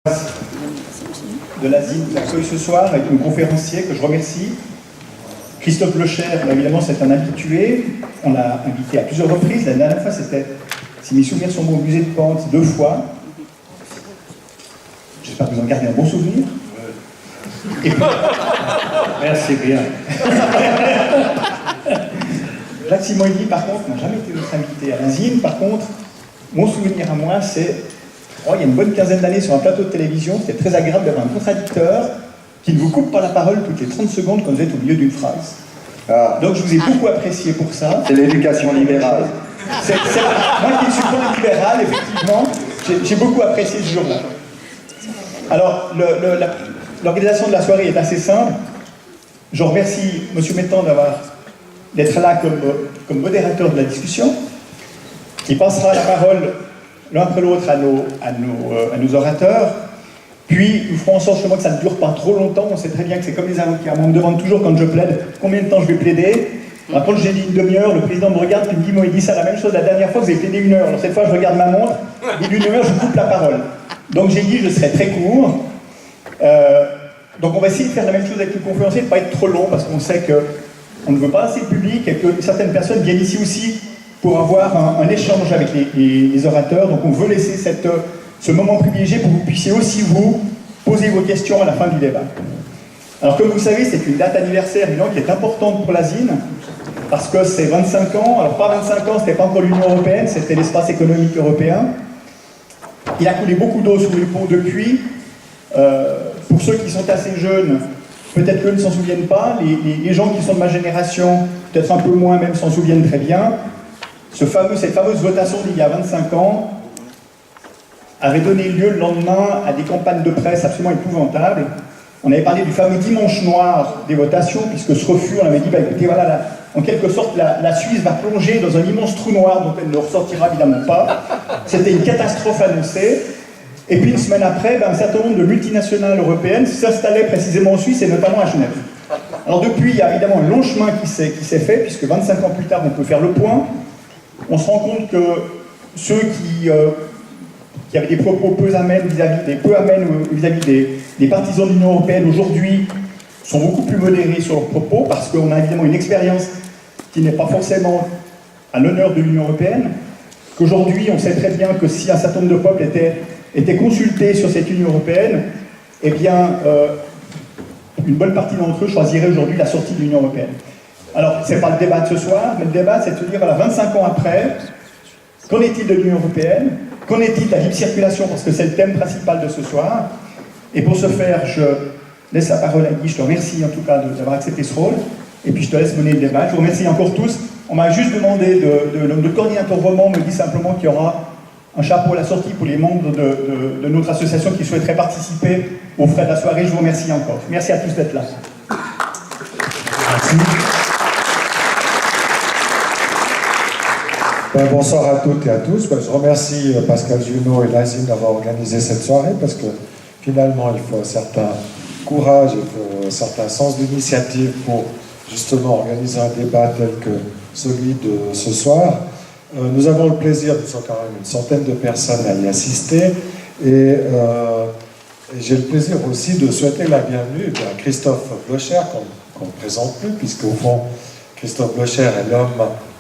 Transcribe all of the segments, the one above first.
de l'Asie nous accueille ce soir avec nos conférenciers que je remercie. Christophe Blocher, évidemment, c'est un habitué. On l'a invité à plusieurs reprises. La dernière fois, c'était, si mes souvenirs sont bons, au musée de Pente, 2 fois. J'espère que vous en gardez un bon souvenir. Et puis... Merci bien. Jacques Simoilly, par contre, n'a jamais été notre invité à l'Asine. Par contre, mon souvenir à moi, c'est, il y a une bonne quinzaine d'années sur un plateau de télévision, c'était très agréable d'avoir un contradicteur qui ne vous coupe pas la parole toutes les 30 secondes quand vous êtes au milieu d'une phrase. Ah. Donc je vous ai beaucoup apprécié pour ça. C'est l'éducation libérale. Moi qui ne suis pas libéral, effectivement, j'ai beaucoup apprécié ce jour-là. Alors, l'organisation de la soirée est assez simple. Je remercie M. Mettan d'être là comme modérateur de la discussion, qui passera la parole l'un après l'autre à nos orateurs. Puis, nous ferons en sorte que ça ne dure pas trop longtemps. On sait très bien que c'est comme les avocats. On me demande toujours quand je plaide combien de temps je vais plaider. Alors, quand j'ai dit une demi-heure, le président me regarde et me dit, moi, il dit ça la même chose la dernière fois, vous avez plaidé 1 heure. Alors, cette fois, je regarde ma montre, et d'une heure, je coupe la parole. Donc, j'ai dit, je serai très court. Donc, on va essayer de faire la même chose avec le conférencier, de ne pas être trop long, parce qu'on sait qu'on ne veut pas assez de public et que certaines personnes viennent ici aussi pour avoir un échange avec les orateurs. Donc, on veut laisser ce moment privilégié pour que vous puissiez aussi, vous, poser vos questions à la fin du débat. Alors, comme vous le savez, c'est une date anniversaire, évidemment, qui est importante pour l'Asine, parce que c'est 25 ans. Alors, pas 25 ans, c'était pas encore l'Union européenne, c'était l'espace économique européen. Il a coulé beaucoup d'eau sous les ponts depuis. Pour ceux qui sont assez jeunes, peut-être qu'eux ne s'en souviennent pas. Les gens qui sont de ma génération, peut-être un peu moins même, s'en souviennent très bien. Cette fameuse votation d'il y a 25 ans avait donné lieu le lendemain à des campagnes de presse absolument épouvantables. On avait parlé du fameux dimanche noir des votations, puisque ce refus, on avait dit, écoutez, voilà, en quelque sorte, la Suisse va plonger dans un immense trou noir dont elle ne ressortira évidemment pas. C'était une catastrophe annoncée. Et puis, une semaine après, un certain nombre de multinationales européennes s'installaient précisément en Suisse, et notamment à Genève. Alors depuis, il y a évidemment un long chemin qui s'est fait, puisque 25 ans plus tard, on peut faire le point. On se rend compte que ceux qui avaient des propos peu amènes vis-à-vis des partisans de l'Union européenne aujourd'hui sont beaucoup plus modérés sur leurs propos, parce qu'on a évidemment une expérience qui n'est pas forcément à l'honneur de l'Union européenne, qu'aujourd'hui on sait très bien que si un certain nombre de peuples étaient consultés sur cette Union européenne, eh bien une bonne partie d'entre eux choisirait aujourd'hui la sortie de l'Union européenne. Alors, ce n'est pas le débat de ce soir, mais le débat, c'est de se dire, voilà, 25 ans après, qu'en est-il de l'Union européenne? Qu'en est-il de la libre circulation? Parce que c'est le thème principal de ce soir. Et pour ce faire, je laisse la parole à Guy. Je te remercie en tout cas d'avoir accepté ce rôle. Et puis je te laisse mener le débat. Je vous remercie encore tous. On m'a juste demandé, le coordinateur roman me dit simplement qu'il y aura un chapeau à la sortie pour les membres de notre association qui souhaiteraient participer aux frais de la soirée. Je vous remercie encore. Merci à tous d'être là. Merci. Bonsoir à toutes et à tous. Je remercie Pascal Junot et l'Asine d'avoir organisé cette soirée, parce que finalement il faut un certain courage, il faut un certain sens d'initiative pour justement organiser un débat tel que celui de ce soir. Nous avons le plaisir, nous sommes quand même une centaine de personnes à y assister, et j'ai le plaisir aussi de souhaiter la bienvenue à Christophe Blocher, qu'on ne présente plus, puisqu'au fond Christophe Blocher est l'homme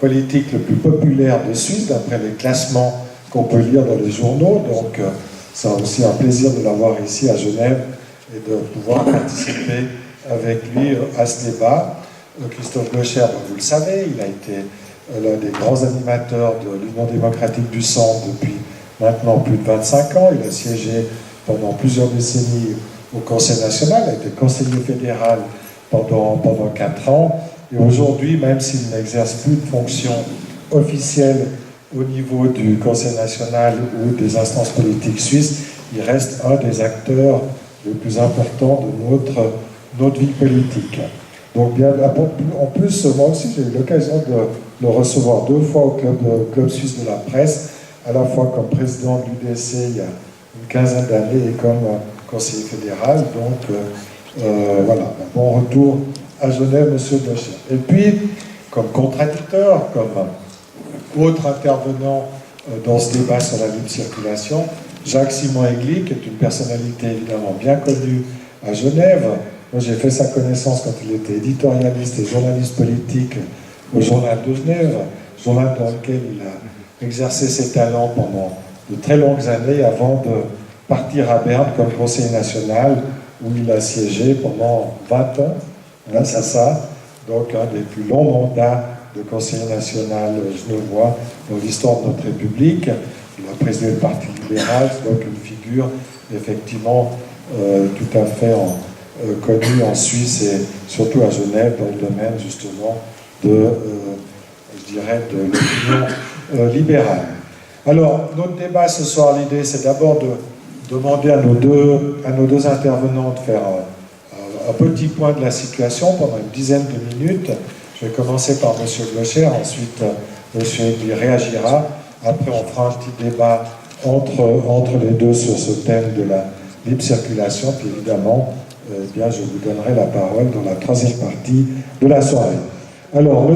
politique le plus populaire de Suisse, d'après les classements qu'on peut lire dans les journaux. Donc, c'est aussi un plaisir de l'avoir ici à Genève et de pouvoir participer avec lui à ce débat. Christophe Blocher, vous le savez, il a été l'un des grands animateurs de l'Union démocratique du Centre depuis maintenant plus de 25 ans. Il a siégé pendant plusieurs décennies au Conseil national, il a été conseiller fédéral pendant 4 ans. Et aujourd'hui, même s'il n'exerce plus de fonction officielle au niveau du Conseil national ou des instances politiques suisses, il reste un des acteurs les plus importants de notre vie politique. Donc, bien, en plus, moi aussi, j'ai eu l'occasion de le recevoir 2 fois au Club suisse de la presse, à la fois comme président de l'UDC il y a une quinzaine d'années et comme conseiller fédéral. Donc, voilà, un bon retour à Genève, monsieur Blocher. Et puis, comme contradicteur, comme autre intervenant dans ce débat sur la libre circulation, Jacques-Simon Egli, qui est une personnalité évidemment bien connue à Genève. Moi, j'ai fait sa connaissance quand il était éditorialiste et journaliste politique au Journal de Genève, journal dans lequel il a exercé ses talents pendant de très longues années avant de partir à Berne comme conseiller national, où il a siégé pendant 20 ans, grâce à ça, donc un des plus longs mandats de conseiller national genevois dans l'histoire de notre République. Il a présidé le Parti libéral, c'est donc une figure effectivement tout à fait connue en Suisse et surtout à Genève dans le domaine justement de, je dirais, de l'opinion libérale. Alors, notre débat ce soir, l'idée c'est d'abord de demander à nos deux intervenants de faire un petit point de la situation pendant une dizaine de minutes. Je vais commencer par M. Blocher, ensuite M. Egli réagira. Après, on fera un petit débat entre les deux sur ce thème de la libre circulation. Puis évidemment, bien, je vous donnerai la parole dans la troisième partie de la soirée. Alors, M.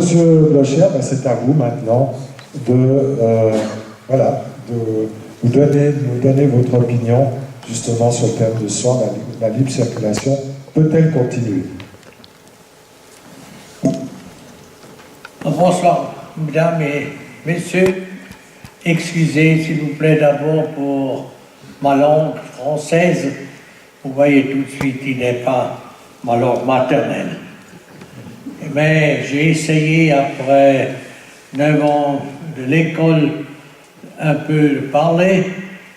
Blocher, ben, c'est à vous maintenant de nous donner votre opinion justement sur le thème de ce soir, la libre circulation. Peut-elle continuer? Bonsoir, mesdames et messieurs. Excusez, s'il vous plaît, d'abord pour ma langue française. Vous voyez tout de suite, il n'est pas ma langue maternelle. Mais j'ai essayé, après 9 ans de l'école, un peu de parler.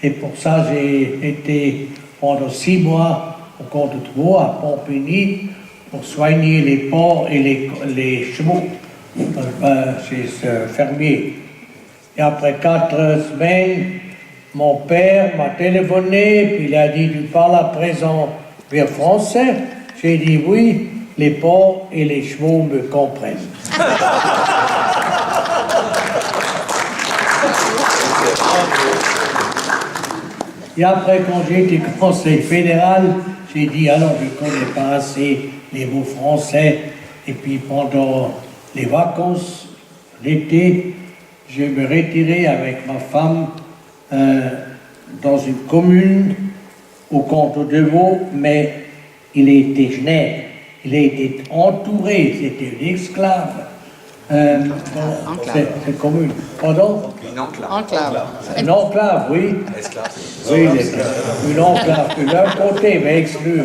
Et pour ça, j'ai été pendant 6 mois au camp de Trouveau, à Pompigny, pour soigner les porcs et les chevaux chez ce fermier. Et après 4 semaines, mon père m'a téléphoné, puis il a dit, tu parles à présent vers français? J'ai dit oui, les porcs et les chevaux me comprennent. Et après, quand j'ai été conseiller fédéral, j'ai dit, alors je ne connais pas assez les mots français. Et puis pendant les vacances, l'été, je me retirais avec ma femme dans une commune au canton de Vaud, mais il était Genève. Il a été entouré, c'était une esclave. Cette commune. Pardon? Une enclave. Une enclave, oui. Oui, une enclave. De l'un côté, mais exclu.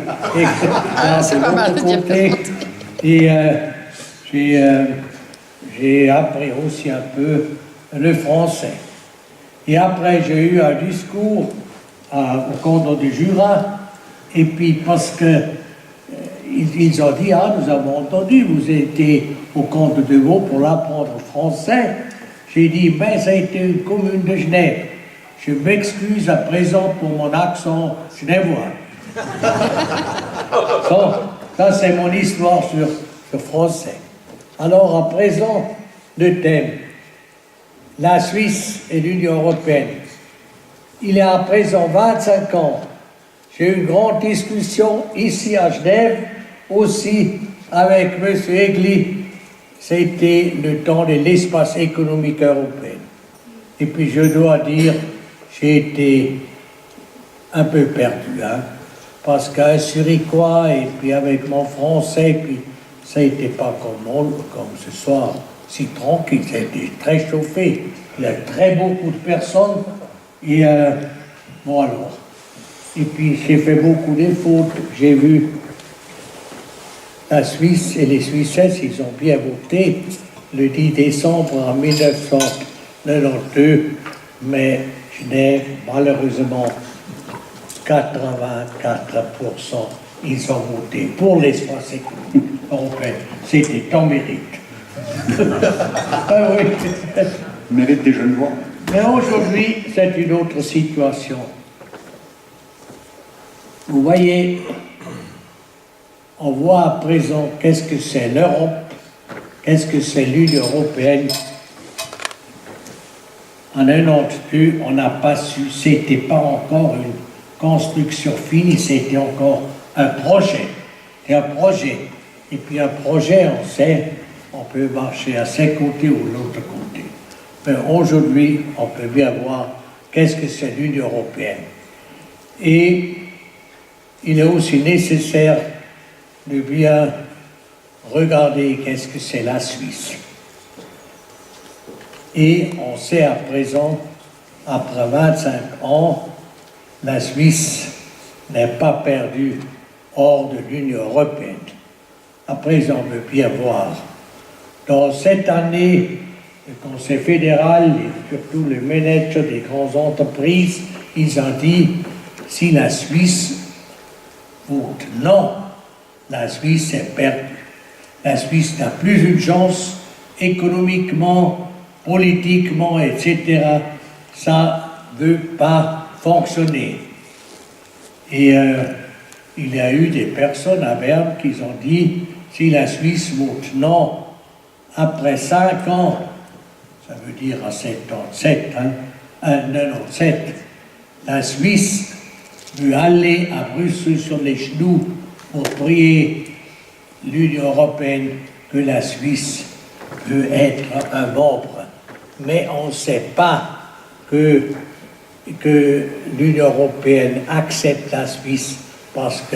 C'est pas mal de dire côté. Et j'ai appris aussi un peu le français. Et après, j'ai eu un discours au canton du Jura. Et puis, parce que ils ont dit, ah, nous avons entendu, vous étiez au canton de Vaud pour l'apprendre français. J'ai dit, ben, ça a été une commune de Genève. Je m'excuse à présent pour mon accent genevois. Bon, ça, c'est mon histoire sur le français. Alors, à présent, le thème. La Suisse et l'Union européenne. Il y a à présent 25 ans, j'ai eu une grande discussion ici à Genève, aussi avec M. Egli. C'était le temps de l'espace économique européen. Et puis je dois dire, j'ai été un peu perdu, hein, parce qu'un Suriquois, et puis avec mon français, puis ça n'était pas comme ce soir, si tranquille, c'était très chauffé. Il y a très beaucoup de personnes, et bon alors. Et puis j'ai fait beaucoup de fautes, j'ai vu la Suisse et les Suissesses, ils ont bien voté le 10 décembre en 1992, mais Genève, malheureusement, 84%, ils ont voté pour l'espace économique européen. C'était en mérite. Ah oui. Mérite des Genevois. Mais aujourd'hui, c'est une autre situation. Vous voyez, on voit à présent qu'est-ce que c'est l'Europe, qu'est-ce que c'est l'Union européenne. En 1992, on n'a pas su, c'était pas encore une construction finie, c'était encore un projet. Et un projet. Et puis un projet, on sait, on peut marcher à ces côtés ou l'autre côté. Mais aujourd'hui, on peut bien voir qu'est-ce que c'est l'Union européenne. Et il est aussi nécessaire de bien regarder qu'est-ce que c'est la Suisse. Et on sait à présent, après 25 ans, la Suisse n'est pas perdue hors de l'Union européenne. À présent, on veut bien voir. Dans cette année, le Conseil fédéral et surtout les managers des grandes entreprises, ils ont dit, si la Suisse vote non, la Suisse est perdue. La Suisse n'a plus une chance économiquement, politiquement, etc. Ça ne veut pas fonctionner. Et il y a eu des personnes à Berne qui ont dit, si la Suisse vote non, après 5 ans, ça veut dire à 77, 97, la Suisse veut aller à Bruxelles sur les genoux pour prier l'Union européenne que la Suisse veut être un membre. Mais on ne sait pas que l'Union européenne accepte la Suisse parce que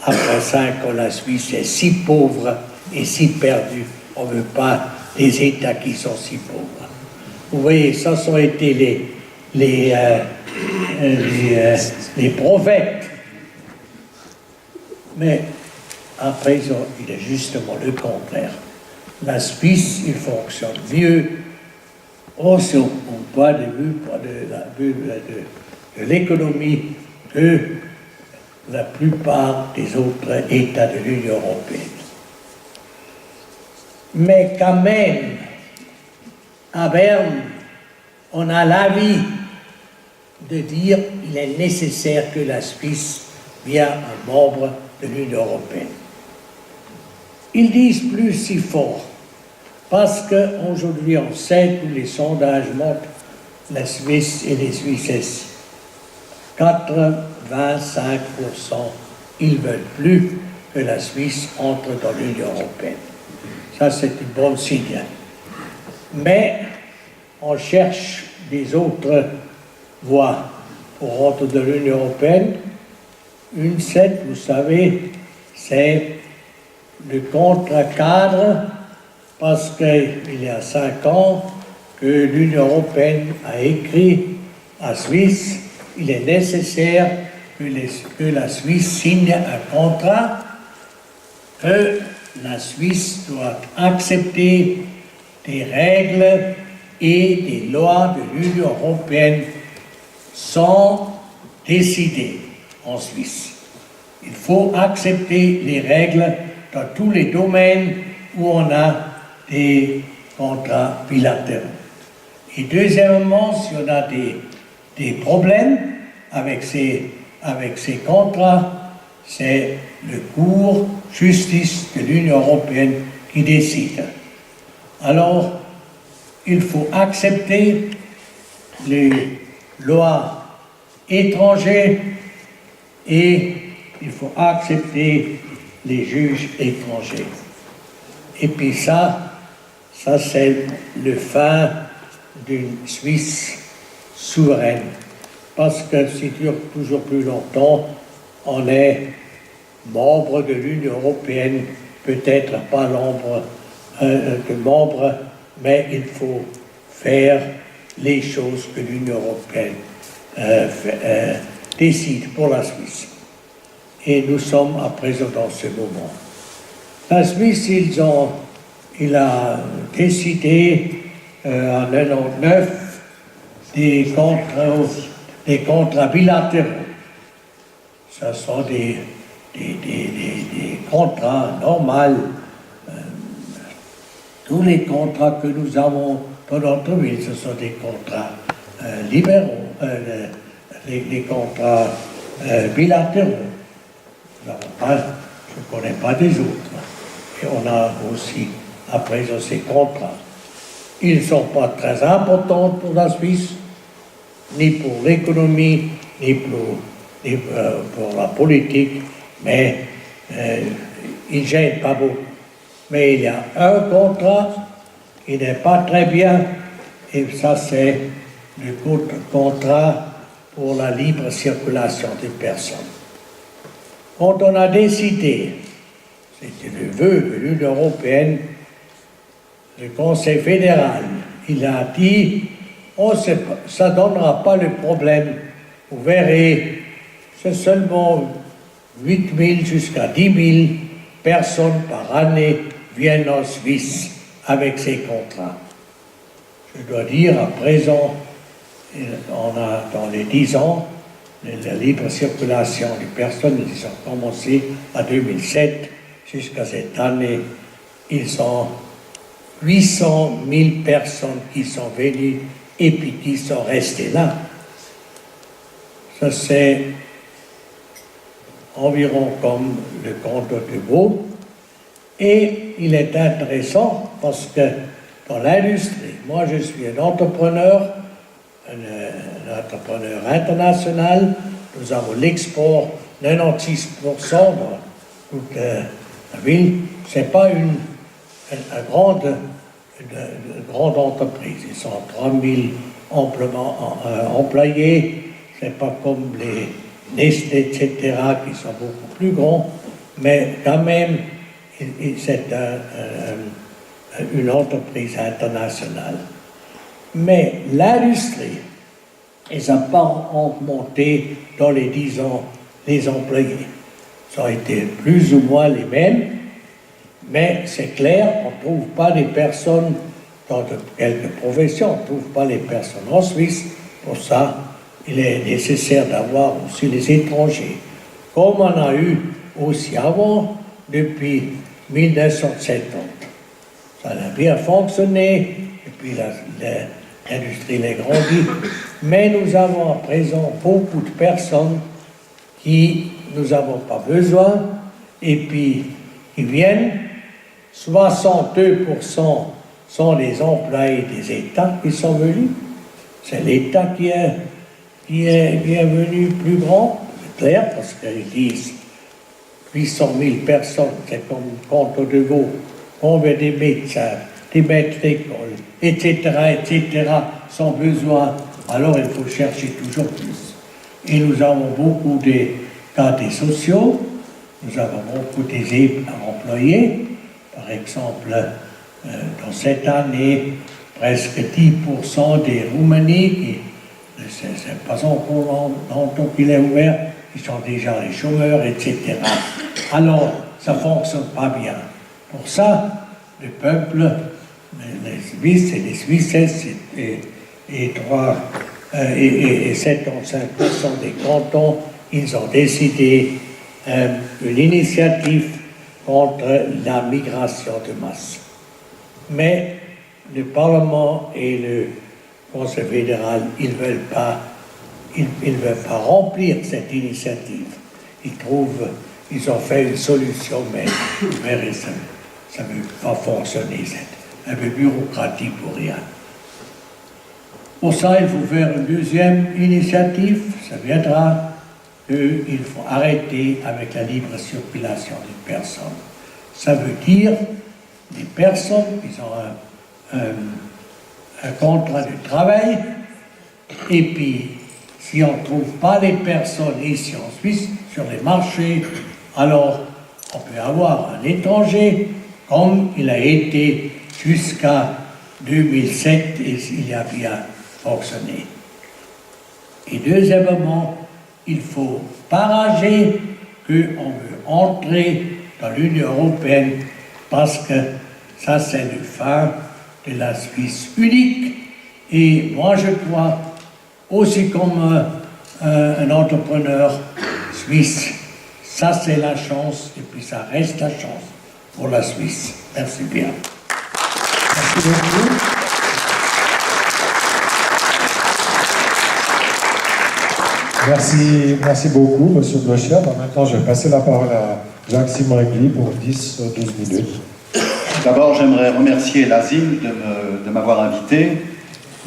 après 5 ans, la Suisse est si pauvre et si perdue. On ne veut pas des États qui sont si pauvres. Vous voyez, ça ont été les prophètes. Mais à présent, il est justement le contraire. La Suisse, il fonctionne mieux aussi au point de vue de l'économie que la plupart des autres États de l'Union européenne. Mais quand même, à Berne, on a l'avis de dire qu'il est nécessaire que la Suisse devienne un membre de l'Union européenne. Ils disent plus si fort, parce qu'aujourd'hui on sait que les sondages montrent la Suisse et les Suisses. 85%, ils ne veulent plus que la Suisse entre dans l'Union européenne. Ça, c'est une bonne signe. Mais on cherche des autres voies pour rentrer dans l'Union européenne. Une, vous savez, c'est le contrat cadre, parce qu'il y a 5 ans que l'Union européenne a écrit à Suisse, il est nécessaire que la Suisse signe un contrat, que la Suisse doit accepter des règles et des lois de l'Union européenne sans décider en Suisse. Il faut accepter les règles dans tous les domaines où on a des contrats bilatéraux. Et deuxièmement, si on a des problèmes avec ces contrats, c'est le cours justice de l'Union européenne qui décide. Alors, il faut accepter les lois étrangères et il faut accepter les juges étrangers. Et puis ça c'est le fin d'une Suisse souveraine. Parce que si dure toujours plus longtemps, on est membre de l'Union européenne, peut-être pas membre, mais il faut faire les choses que l'Union européenne décide pour la Suisse. Et nous sommes à présent dans ce moment. La Suisse, il a décidé en 1999 des contrats bilatéraux. Ce sont des contrats normaux. Tous les contrats que nous avons dans notre ville, ce sont des contrats libéraux, des contrats bilatéraux. Je ne connais pas des autres. Et on a aussi, à présent, ces contrats. Ils ne sont pas très importants pour la Suisse, ni pour l'économie, ni pour la politique, mais ils ne gênent pas beaucoup. Mais il y a un contrat qui n'est pas très bien, et ça c'est le contrat pour la libre circulation des personnes. Quand on a décidé, c'était le vœu de l'Union européenne, le Conseil fédéral, il a dit, ça ne donnera pas le problème, vous verrez, c'est seulement 8 000 jusqu'à 10 000 personnes par année viennent en Suisse avec ces contrats. Je dois dire, à présent, on a dans les 10 ans, la libre circulation des personnes, ils ont commencé en 2007, jusqu'à cette année, ils sont 800 000 personnes qui sont venues et puis qui sont restées là. Ça, c'est environ comme le canton de Vaud. Et il est intéressant parce que dans l'industrie, moi je suis un entrepreneur international, nous avons l'export 96% dans toute la ville. Ce n'est pas une grande entreprise, ils sont 3000 employés, ce n'est pas comme les Nestlé, etc., qui sont beaucoup plus grands, mais quand même, c'est une entreprise internationale. Mais l'industrie, ils n'ont pas augmenté dans les 10 ans les employés. Ça a été plus ou moins les mêmes, mais c'est clair, on ne trouve pas des personnes dans quelques professions, on ne trouve pas les personnes en Suisse. Pour ça, il est nécessaire d'avoir aussi les étrangers, comme on a eu aussi avant, depuis 1970. Ça a bien fonctionné, et puis l'industrie a grandi, mais nous avons à présent beaucoup de personnes qui nous n'avons pas besoin, et puis qui viennent. 62% sont les employés des États qui sont venus. C'est l'État qui est venu plus grand, c'est clair, parce qu'ils disent 800 000 personnes, c'est comme le canton de Vaud, combien des médecins, des maîtres d'école, etc., sans besoin, alors il faut chercher toujours plus. Et nous avons beaucoup de cadres sociaux, nous avons beaucoup des employés, par exemple, dans cette année, presque 10% des Roumanies, c'est pas encore longtemps qu'il est ouvert, ils sont déjà les chômeurs, etc. Alors, ça ne fonctionne pas bien. Pour ça, le peuple, les Suisses et les Suissesses et 75% des cantons, ils ont décidé une initiative contre la migration de masse. Mais le Parlement et le Conseil fédéral, ils ne veulent pas remplir cette initiative. Ils ont fait une solution, mais ça ne veut pas fonctionner. C'est un peu bureaucratique pour rien. Pour ça, il faut faire une deuxième initiative. Ça viendra qu'il faut arrêter avec la libre circulation des personnes. Ça veut dire des personnes qui ont un contrat de travail, et puis si on ne trouve pas les personnes ici en Suisse sur les marchés, alors on peut avoir un étranger comme il a été jusqu'à 2007 et il a bien fonctionné. Et deuxièmement, il faut parager qu'on veut entrer dans l'Union européenne parce que ça c'est le fin de la Suisse unique. Et moi je crois aussi comme un entrepreneur suisse, ça c'est la chance et puis ça reste la chance pour la Suisse. Merci bien. Merci beaucoup. Merci beaucoup, Monsieur Blocher. Maintenant, je vais passer la parole à Jacques-Simon Egli pour 10 ou 12 minutes. D'abord, j'aimerais remercier l'ASIM de m'avoir invité.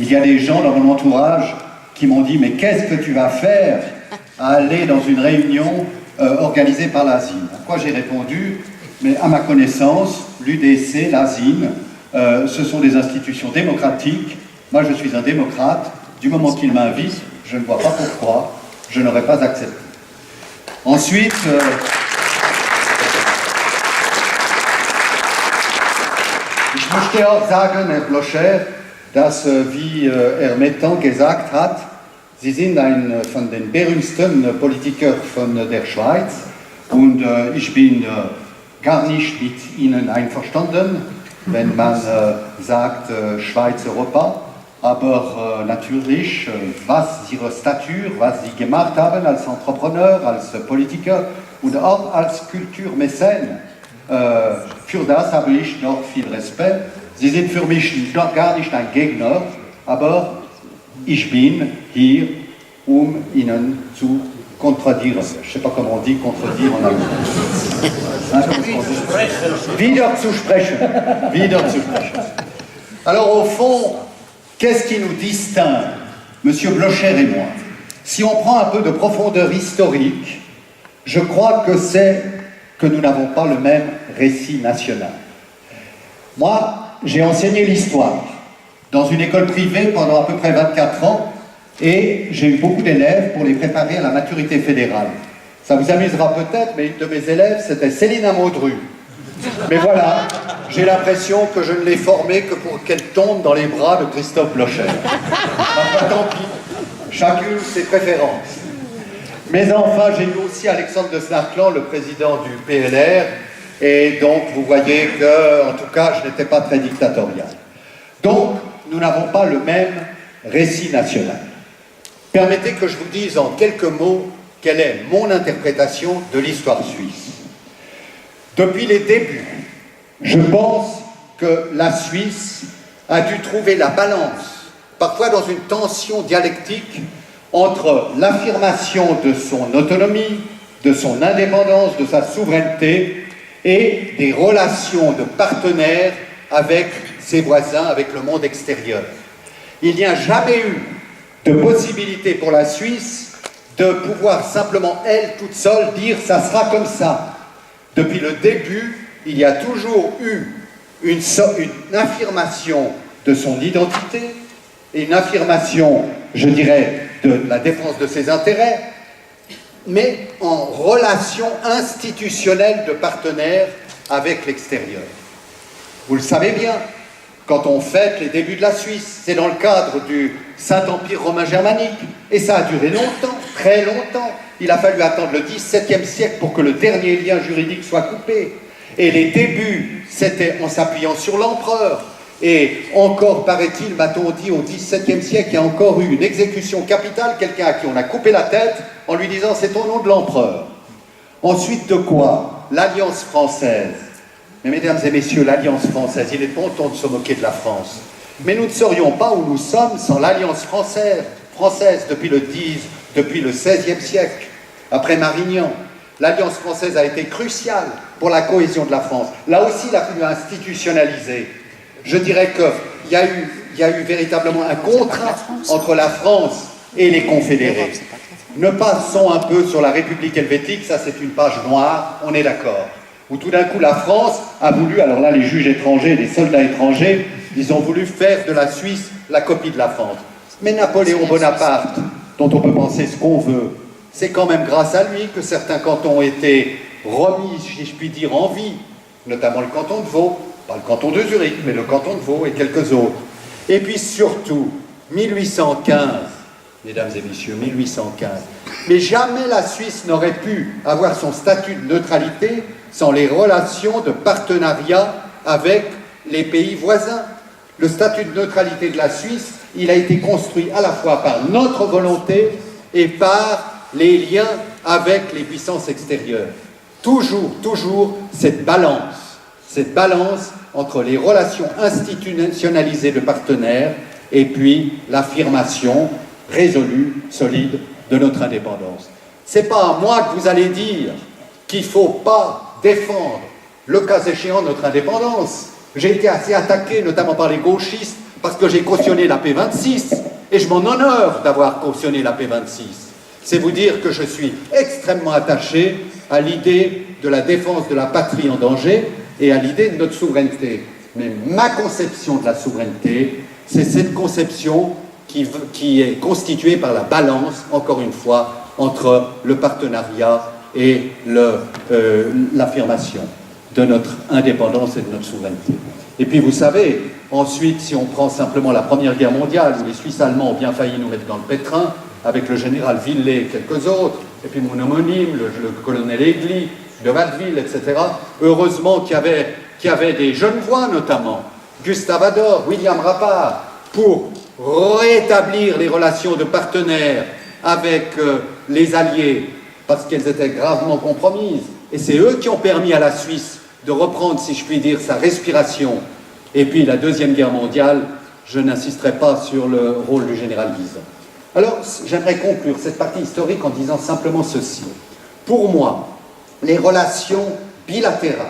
Il y a des gens dans mon entourage qui m'ont dit « Mais qu'est-ce que tu vas faire à aller dans une réunion organisée par l'ASIM ?» À quoi j'ai répondu « Mais à ma connaissance, l'UDC, l'ASIM, ce sont des institutions démocratiques. Moi, je suis un démocrate. Du moment qu'ils m'invitent, je ne vois pas pourquoi je n'aurais pas accepté. Ensuite, ich möchte auch sagen, Herr Blocher, dass, wie Metton gesagt hat, Sie sind ein von den berühmtesten Politikern von der Schweiz und ich bin gar nicht mit Ihnen einverstanden, wenn man sagt Schweiz-Europa. Aber natürlich, was Ihre Statur, was Sie gemacht haben als Entrepreneur, als Politiker und auch als Kulturmäzen, für das habe ich noch viel Respekt. Sie sind für mich noch gar nicht ein Gegner, aber ich bin hier, um Ihnen zu contredire. Je ne sais pas comment on dit contredire en allemand. Widerzusprechen. Widerzusprechen. Alors au fond, qu'est-ce qui nous distingue, Monsieur Blocher et moi? Si on prend un peu de profondeur historique, je crois que c'est que nous n'avons pas le même récit national. Moi, j'ai enseigné l'histoire dans une école privée pendant à peu près 24 ans et j'ai eu beaucoup d'élèves pour les préparer à la maturité fédérale. Ça vous amusera peut-être, mais une de mes élèves, c'était Céline Maudru. Mais voilà, j'ai l'impression que je ne l'ai formée que pour qu'elle tombe dans les bras de Christophe Blocher. Enfin, tant pis, chacune ses préférences. Mais enfin, j'ai eu aussi Alexandre de Snarclan, le président du PLR, et donc vous voyez que, en tout cas, je n'étais pas très dictatorial. Donc, nous n'avons pas le même récit national. Permettez que je vous dise en quelques mots quelle est mon interprétation de l'histoire suisse. Depuis les débuts, je pense que la Suisse a dû trouver la balance, parfois dans une tension dialectique, entre l'affirmation de son autonomie, de son indépendance, de sa souveraineté, et des relations de partenaires avec ses voisins, avec le monde extérieur. Il n'y a jamais eu de possibilité pour la Suisse de pouvoir simplement, elle, toute seule, dire « ça sera comme ça ». Depuis le début, il y a toujours eu une affirmation de son identité et une affirmation, je dirais, de la défense de ses intérêts, mais en relation institutionnelle de partenaires avec l'extérieur. Vous le savez bien, quand on fête les débuts de la Suisse, c'est dans le cadre du Saint-Empire romain germanique, et ça a duré longtemps, très longtemps. Il a fallu attendre le XVIIe siècle pour que le dernier lien juridique soit coupé. Et les débuts, c'était en s'appuyant sur l'empereur. Et encore, paraît-il, m'a-t-on dit, au XVIIe siècle, il y a encore eu une exécution capitale, quelqu'un à qui on a coupé la tête en lui disant « c'est au nom de l'empereur ». Ensuite de quoi? L'Alliance française. Mais mesdames et messieurs, l'Alliance française, il est bon temps de se moquer de la France. Mais nous ne serions pas où nous sommes sans l'Alliance française depuis le XVIe siècle, après Marignan. L'Alliance française a été cruciale pour la cohésion de la France. Là aussi, il a fallu institutionnaliser. Je dirais qu'il y a eu véritablement un contrat entre la France et les confédérés. Ne passons un peu sur la République helvétique, ça c'est une page noire, on est d'accord. Où tout d'un coup la France a voulu, alors là les juges étrangers, les soldats étrangers, ils ont voulu faire de la Suisse la copie de la France. Mais Napoléon Bonaparte, dont on peut penser ce qu'on veut, c'est quand même grâce à lui que certains cantons ont été remis, si je puis dire, en vie, notamment le canton de Vaud, pas le canton de Zurich, mais le canton de Vaud et quelques autres. Et puis surtout, 1815, mesdames et messieurs, 1815. Mais jamais la Suisse n'aurait pu avoir son statut de neutralité sans les relations de partenariat avec les pays voisins. Le statut de neutralité de la Suisse, il a été construit à la fois par notre volonté et par les liens avec les puissances extérieures. Toujours cette balance entre les relations institutionnalisées de partenaires et puis l'affirmation résolue, solide de notre indépendance. C'est pas à moi que vous allez dire qu'il ne faut pas défendre, le cas échéant, notre indépendance. J'ai été assez attaqué, notamment par les gauchistes, parce que j'ai cautionné la paix 26, et je m'en honore d'avoir cautionné la paix 26. C'est vous dire que je suis extrêmement attaché à l'idée de la défense de la patrie en danger et à l'idée de notre souveraineté. Mais ma conception de la souveraineté, c'est cette conception qui est constitué par la balance, encore une fois, entre le partenariat et l'affirmation de notre indépendance et de notre souveraineté. Et puis vous savez, ensuite, si on prend simplement la Première Guerre mondiale, où les Suisses allemands ont bien failli nous mettre dans le pétrin, avec le général Villet et quelques autres, et puis mon homonyme, le colonel Egli, de Watteville, etc., heureusement qu'il y avait des jeunes voix notamment, Gustave Ador, William Rappard, pour rétablir les relations de partenaires avec les Alliés, parce qu'elles étaient gravement compromises. Et c'est eux qui ont permis à la Suisse de reprendre, si je puis dire, sa respiration. Et puis la Deuxième Guerre mondiale, je n'insisterai pas sur le rôle du général Guizot. Alors, j'aimerais conclure cette partie historique en disant simplement ceci. Pour moi, les relations bilatérales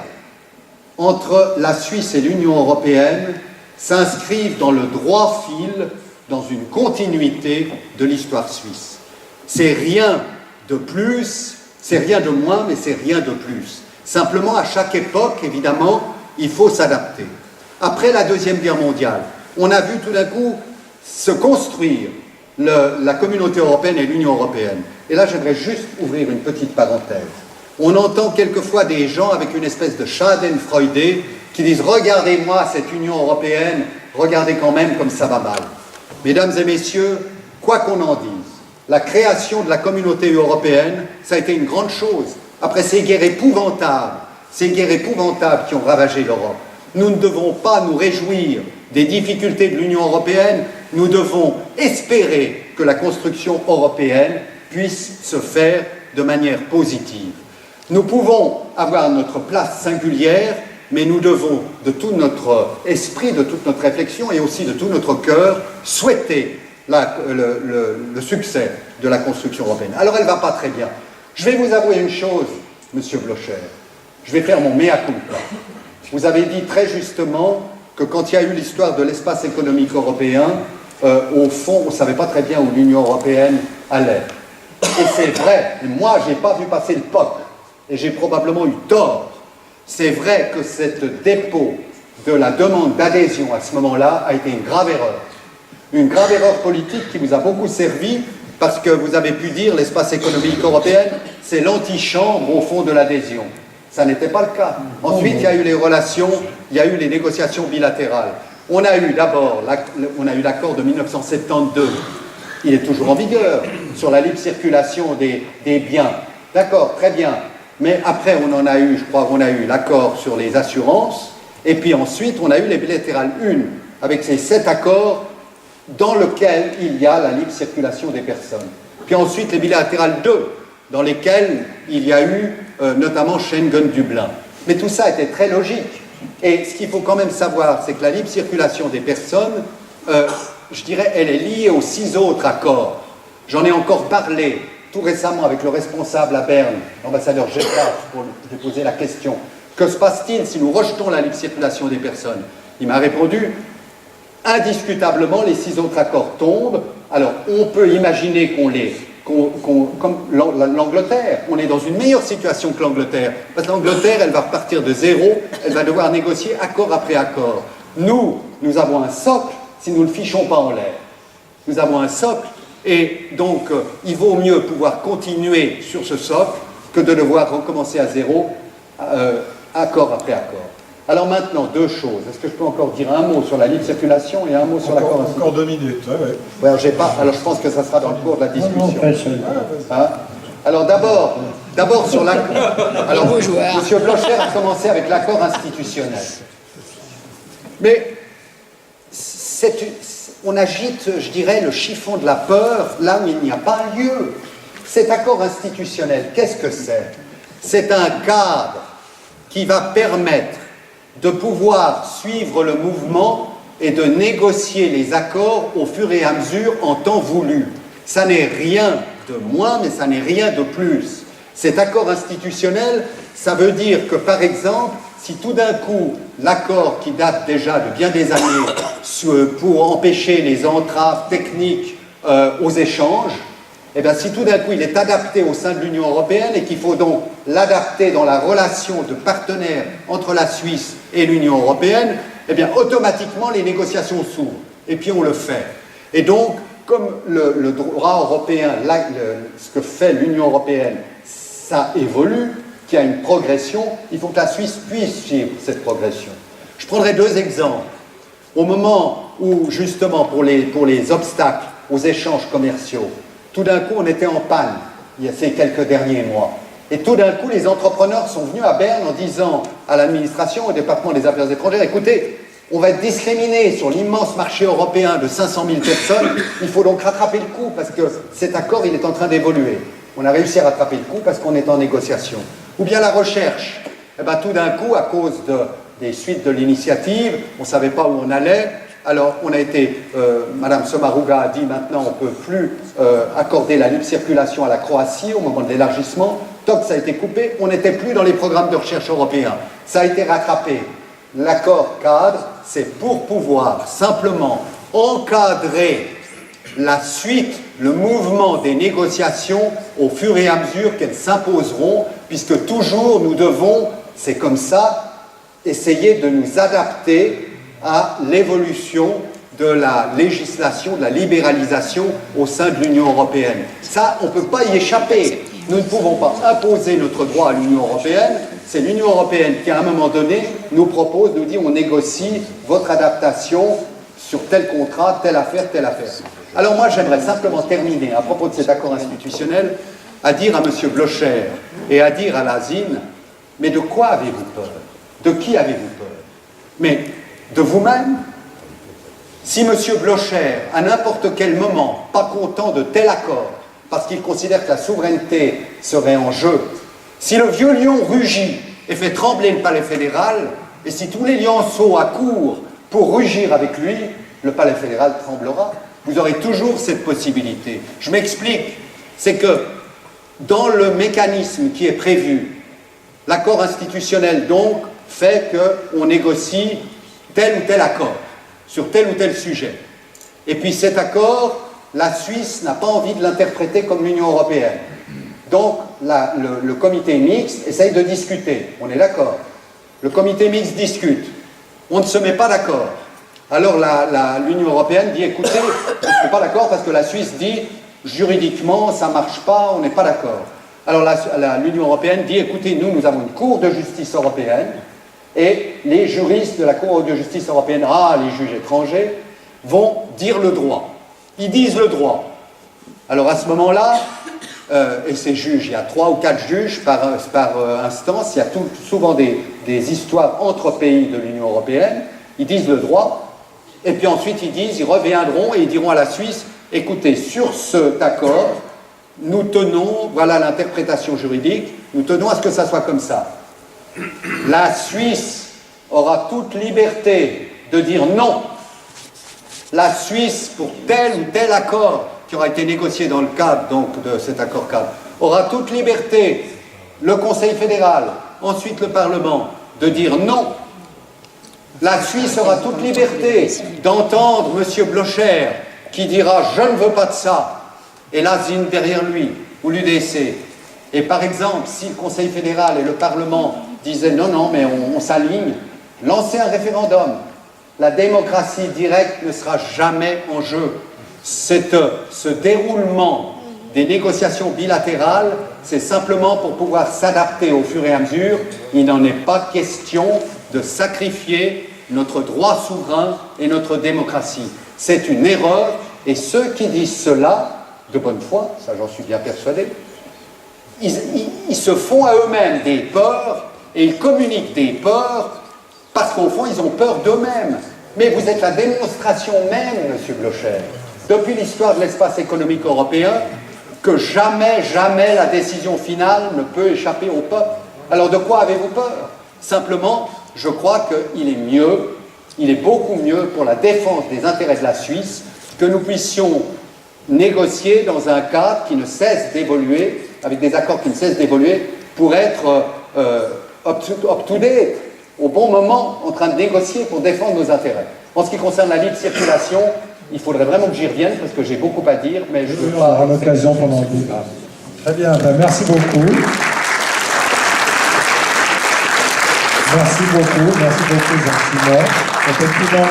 entre la Suisse et l'Union européenne s'inscrivent dans le droit fil, dans une continuité de l'histoire suisse. C'est rien de plus, c'est rien de moins, mais c'est rien de plus. Simplement, à chaque époque, évidemment, il faut s'adapter. Après la Deuxième Guerre mondiale, on a vu tout d'un coup se construire la communauté européenne et l'Union européenne. Et là, j'aimerais juste ouvrir une petite parenthèse. On entend quelquefois des gens avec une espèce de schadenfreude qui disent « Regardez-moi cette Union européenne, regardez quand même comme ça va mal ». Mesdames et messieurs, quoi qu'on en dise, la création de la communauté européenne, ça a été une grande chose. Après ces guerres épouvantables qui ont ravagé l'Europe, nous ne devons pas nous réjouir des difficultés de l'Union européenne, nous devons espérer que la construction européenne puisse se faire de manière positive. Nous pouvons avoir notre place singulière, mais nous devons, de tout notre esprit, de toute notre réflexion et aussi de tout notre cœur, souhaiter le succès de la construction européenne. Alors elle ne va pas très bien. Je vais vous avouer une chose, Monsieur Blocher. Je vais faire mon mea culpa. Vous avez dit très justement que quand il y a eu l'histoire de l'espace économique européen, au fond, on ne savait pas très bien où l'Union européenne allait. Et c'est vrai, et moi, je n'ai pas vu passer le POC, et j'ai probablement eu tort. C'est vrai que cette dépôt de la demande d'adhésion à ce moment-là a été une grave erreur. Une grave erreur politique qui vous a beaucoup servi, parce que vous avez pu dire l'espace économique européen, c'est l'antichambre au fond de l'adhésion. Ça n'était pas le cas. Ensuite, il y a eu les relations, il y a eu les négociations bilatérales. On a eu d'abord, on a eu l'accord de 1972. Il est toujours en vigueur, sur la libre circulation des biens. D'accord, très bien. Mais après, on en a eu, je crois, on a eu l'accord sur les assurances, et puis ensuite, on a eu les bilatérales 1, avec ces 7 accords dans lesquels il y a la libre circulation des personnes. Puis ensuite, les bilatérales 2, dans lesquelles il y a eu notamment Schengen-Dublin. Mais tout ça était très logique. Et ce qu'il faut quand même savoir, c'est que la libre circulation des personnes, je dirais, elle est liée aux 6 autres accords. J'en ai encore parlé tout récemment avec le responsable à Berne, l'ambassadeur Gérard, pour lui poser la question. Que se passe-t-il si nous rejetons la libre circulation des personnes? Il m'a répondu, indiscutablement, les 6 autres accords tombent. Alors, on peut imaginer comme l'Angleterre, on est dans une meilleure situation que l'Angleterre, parce que l'Angleterre, elle va repartir de zéro, elle va devoir négocier accord après accord. Nous avons un socle, si nous ne le fichons pas en l'air. Nous avons un socle, et donc il vaut mieux pouvoir continuer sur ce socle que de devoir recommencer à zéro, accord après accord. Alors maintenant, 2 choses. Est-ce que je peux encore dire un mot sur la libre circulation et un mot sur l'accord? Encore 2 minutes. Ouais. Alors, alors je pense que ça sera dans le cours de la discussion. Hein? Alors d'abord sur l'accord. Alors, M. Blocher a commencé avec l'accord institutionnel. Mais on agite, je dirais, le chiffon de la peur là où il n'y a pas lieu. Cet accord institutionnel, qu'est-ce que c'est? C'est un cadre qui va permettre de pouvoir suivre le mouvement et de négocier les accords au fur et à mesure en temps voulu. Ça n'est rien de moins, mais ça n'est rien de plus. Cet accord institutionnel, ça veut dire que, par exemple, si tout d'un coup, l'accord qui date déjà de bien des années pour empêcher les entraves techniques aux échanges, eh bien, si tout d'un coup il est adapté au sein de l'Union européenne et qu'il faut donc l'adapter dans la relation de partenaire entre la Suisse et l'Union européenne, eh bien, automatiquement les négociations s'ouvrent. Et puis on le fait. Et donc, comme le droit européen, ce que fait l'Union européenne, ça évolue, qu'il y a une progression, il faut que la Suisse puisse suivre cette progression. Je prendrai 2 exemples. Au moment où, justement, pour les obstacles aux échanges commerciaux, tout d'un coup, on était en panne, il y a ces quelques derniers mois. Et tout d'un coup, les entrepreneurs sont venus à Berne en disant à l'administration, au département des affaires étrangères, écoutez, on va être discriminés sur l'immense marché européen de 500 000 personnes, il faut donc rattraper le coup parce que cet accord, il est en train d'évoluer. On a réussi à rattraper le coup parce qu'on est en négociation. Ou bien la recherche. Eh bien, tout d'un coup, à cause des suites de l'initiative, on ne savait pas où on allait. Alors, on a été, Madame Sommaruga a dit maintenant, on ne peut plus accorder la libre circulation à la Croatie au moment de l'élargissement. Tant que ça a été coupé, on n'était plus dans les programmes de recherche européens. Ça a été rattrapé. L'accord cadre, c'est pour pouvoir simplement encadrer la suite, le mouvement des négociations au fur et à mesure qu'elles s'imposeront, puisque toujours nous devons, c'est comme ça, essayer de nous adapter à l'évolution de la législation, de la libéralisation au sein de l'Union européenne. Ça, on ne peut pas y échapper. Nous ne pouvons pas imposer notre droit à l'Union européenne. C'est l'Union européenne qui, à un moment donné, nous propose, nous dit on négocie votre adaptation sur tel contrat, telle affaire, telle affaire. Alors moi, j'aimerais simplement terminer, à propos de cet accord institutionnel, à dire à M. Blocher et à dire à l'ASIN, mais de quoi avez-vous peur? De qui avez-vous peur? Mais de vous-même? Si M. Blocher, à n'importe quel moment, pas content de tel accord, parce qu'il considère que la souveraineté serait en jeu, si le vieux lion rugit et fait trembler le palais fédéral, et si tous les lionceaux accourent pour rugir avec lui, le palais fédéral tremblera. Vous aurez toujours cette possibilité. Je m'explique. C'est que dans le mécanisme qui est prévu, l'accord institutionnel donc fait qu'on négocie tel ou tel accord sur tel ou tel sujet. Et puis cet accord, la Suisse n'a pas envie de l'interpréter comme l'Union européenne. Donc le comité mixte essaye de discuter. On est d'accord. Le comité mixte discute. On ne se met pas d'accord. Alors l'Union européenne dit, écoutez, on ne se met pas d'accord parce que la Suisse dit, juridiquement, ça ne marche pas, on n'est pas d'accord. Alors l'Union européenne dit, écoutez, nous avons une Cour de justice européenne, et les juristes de la Cour de justice européenne, les juges étrangers, vont dire le droit. Ils disent le droit. Alors à ce moment-là, et ces juges, il y a 3 ou 4 juges par instance, il y a souvent des histoires entre pays de l'Union européenne, ils disent le droit, et puis ensuite ils reviendront et ils diront à la Suisse, écoutez, sur cet accord, nous tenons, voilà l'interprétation juridique, nous tenons à ce que ça soit comme ça. La Suisse aura toute liberté de dire non. La Suisse, pour tel ou tel accord qui aura été négocié dans le cadre donc, de cet accord cadre, aura toute liberté, le Conseil fédéral, ensuite le Parlement, de dire non. La Suisse aura toute liberté d'entendre M. Blocher qui dira « je ne veux pas de ça » et l'ASIN derrière lui, ou l'UDC. Et par exemple, si le Conseil fédéral et le Parlement disaient « non, mais on s'aligne », lancer un référendum. La démocratie directe ne sera jamais en jeu. Ce déroulement des négociations bilatérales, c'est simplement pour pouvoir s'adapter au fur et à mesure. Il n'en est pas question de sacrifier notre droit souverain et notre démocratie. C'est une erreur, et ceux qui disent cela, de bonne foi, ça j'en suis bien persuadé, ils se font à eux-mêmes des peurs, et ils communiquent des peurs, parce qu'au fond, ils ont peur d'eux-mêmes. Mais vous êtes la démonstration même, M. Blocher, depuis l'histoire de l'espace économique européen, que jamais, jamais la décision finale ne peut échapper au peuple. Alors de quoi avez-vous peur? Simplement, je crois qu'il est mieux, il est beaucoup mieux pour la défense des intérêts de la Suisse que nous puissions négocier dans un cadre qui ne cesse d'évoluer, avec des accords qui ne cessent d'évoluer, pour être up-to-date, au bon moment, en train de négocier pour défendre nos intérêts. En ce qui concerne la libre circulation, il faudrait vraiment que j'y revienne parce que j'ai beaucoup à dire, mais je ne veux pas... On aura l'occasion pendant le débat. Très bien, merci beaucoup. Merci beaucoup Jean-Simon. Effectivement,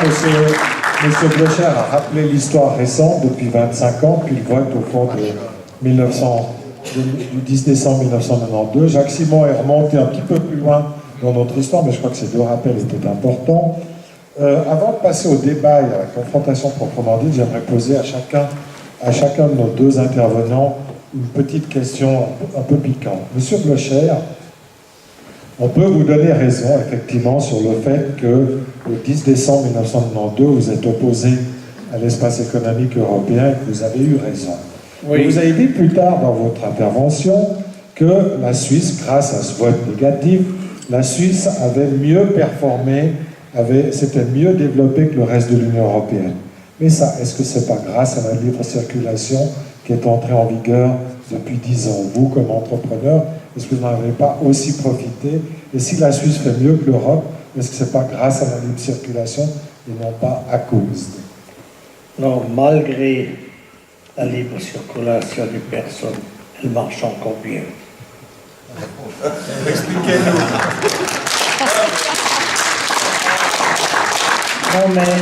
monsieur Blocher a rappelé l'histoire récente depuis 25 ans, puis le vote au fond du 10 décembre 1992. Jacques Simon est remonté un petit peu plus loin dans notre histoire, mais je crois que ces deux rappels étaient importants. Avant de passer au débat et à la confrontation proprement dite, j'aimerais poser à chacun de nos deux intervenants une petite question un peu piquante. Monsieur Blocher, on peut vous donner raison, effectivement, sur le fait que le 10 décembre 1992, vous êtes opposé à l'espace économique européen et que vous avez eu raison. Oui. Vous avez dit plus tard dans votre intervention que la Suisse, grâce à ce vote négatif, la Suisse avait mieux performé, s'était mieux développée que le reste de l'Union européenne. Mais ça, est-ce que c'est pas grâce à la libre circulation qui est entrée en vigueur depuis 10 ans? Vous, comme entrepreneur, est-ce que vous n'en avez pas aussi profité? Et si la Suisse fait mieux que l'Europe, est-ce que c'est pas grâce à la libre circulation et non pas à cause? Non, malgré la libre circulation des personnes, elle marche encore bien. Expliquez-nous. Non, mais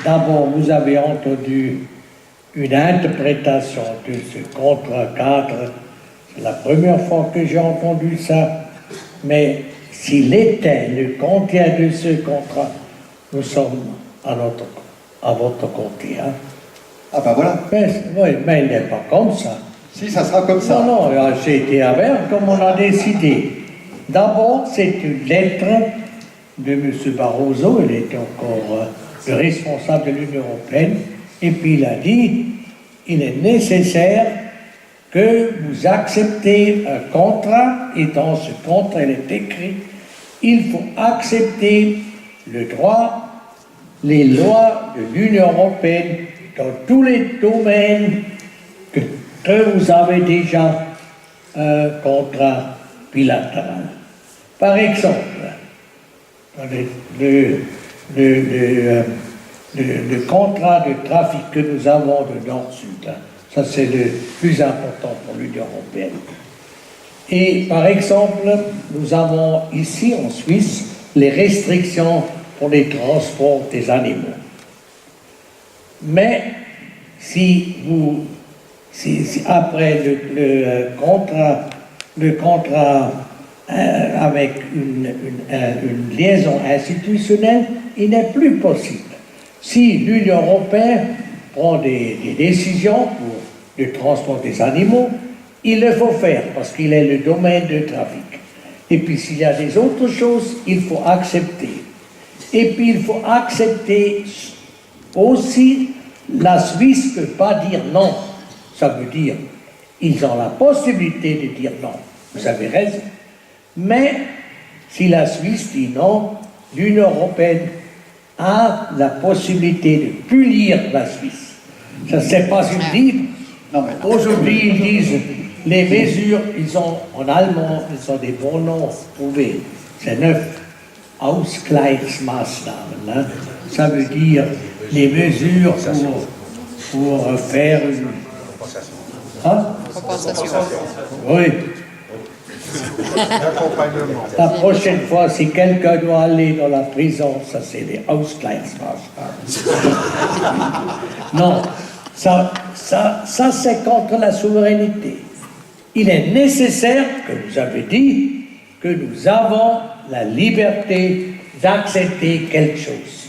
d'abord, vous avez entendu une interprétation de ce contrat cadre. C'est la première fois que j'ai entendu ça. Mais s'il était le contient de ce contrat, nous sommes à votre côté. Hein. Ah ben voilà. Mais il n'est pas comme ça. Si, ça sera comme ça. Non, j'ai été avec comme on a décidé. D'abord, c'est une lettre de M. Barroso, il était encore le responsable de l'Union européenne, et puis il a dit, il est nécessaire que vous acceptez un contrat, et dans ce contrat, il est écrit, il faut accepter le droit, les lois de l'Union européenne dans tous les domaines que vous avez déjà un contrat bilatéral. Par exemple, le contrat de trafic que nous avons de Nord-Sud, ça c'est le plus important pour l'Union européenne. Et par exemple, nous avons ici en Suisse les restrictions pour les transports des animaux. Mais si après le contrat avec une liaison institutionnelle, il n'est plus possible. Si l'Union européenne prend des décisions pour le transport des animaux, il le faut faire parce qu'il est le domaine de trafic. Et puis s'il y a des autres choses, il faut accepter. Et puis il faut accepter aussi, la Suisse ne peut pas dire non. Ça veut dire, ils ont la possibilité de dire non. Vous avez raison. Mais si la Suisse dit non, l'Union européenne a la possibilité de punir la Suisse. Ça, c'est pas une libre. Aujourd'hui, ils disent les mesures, ils ont en allemand, ils ont des bons noms trouvés. C'est 9 Ausgleichsmaßnahmen. Hein. Ça veut dire les mesures pour faire une compensation. Oui. La prochaine fois, si quelqu'un doit aller dans la prison, ça c'est les Ausgleichsmaßnahmen. Non, ça c'est contre la souveraineté. Il est nécessaire, que vous avez dit, que nous avons la liberté d'accepter quelque chose.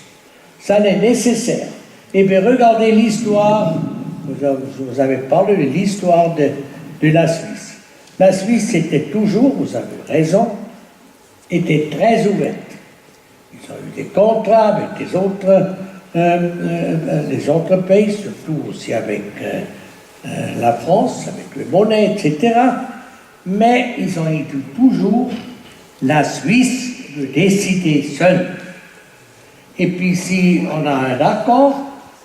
Ça est nécessaire. Et bien regardez l'histoire, vous avez parlé de l'histoire de la Suisse. La Suisse était toujours, vous avez raison, était très ouverte. Ils ont eu des contrats avec les autres pays, surtout aussi avec la France, avec le monnaie, etc. Mais ils ont eu toujours la Suisse de décider seule. Et puis si on a un accord,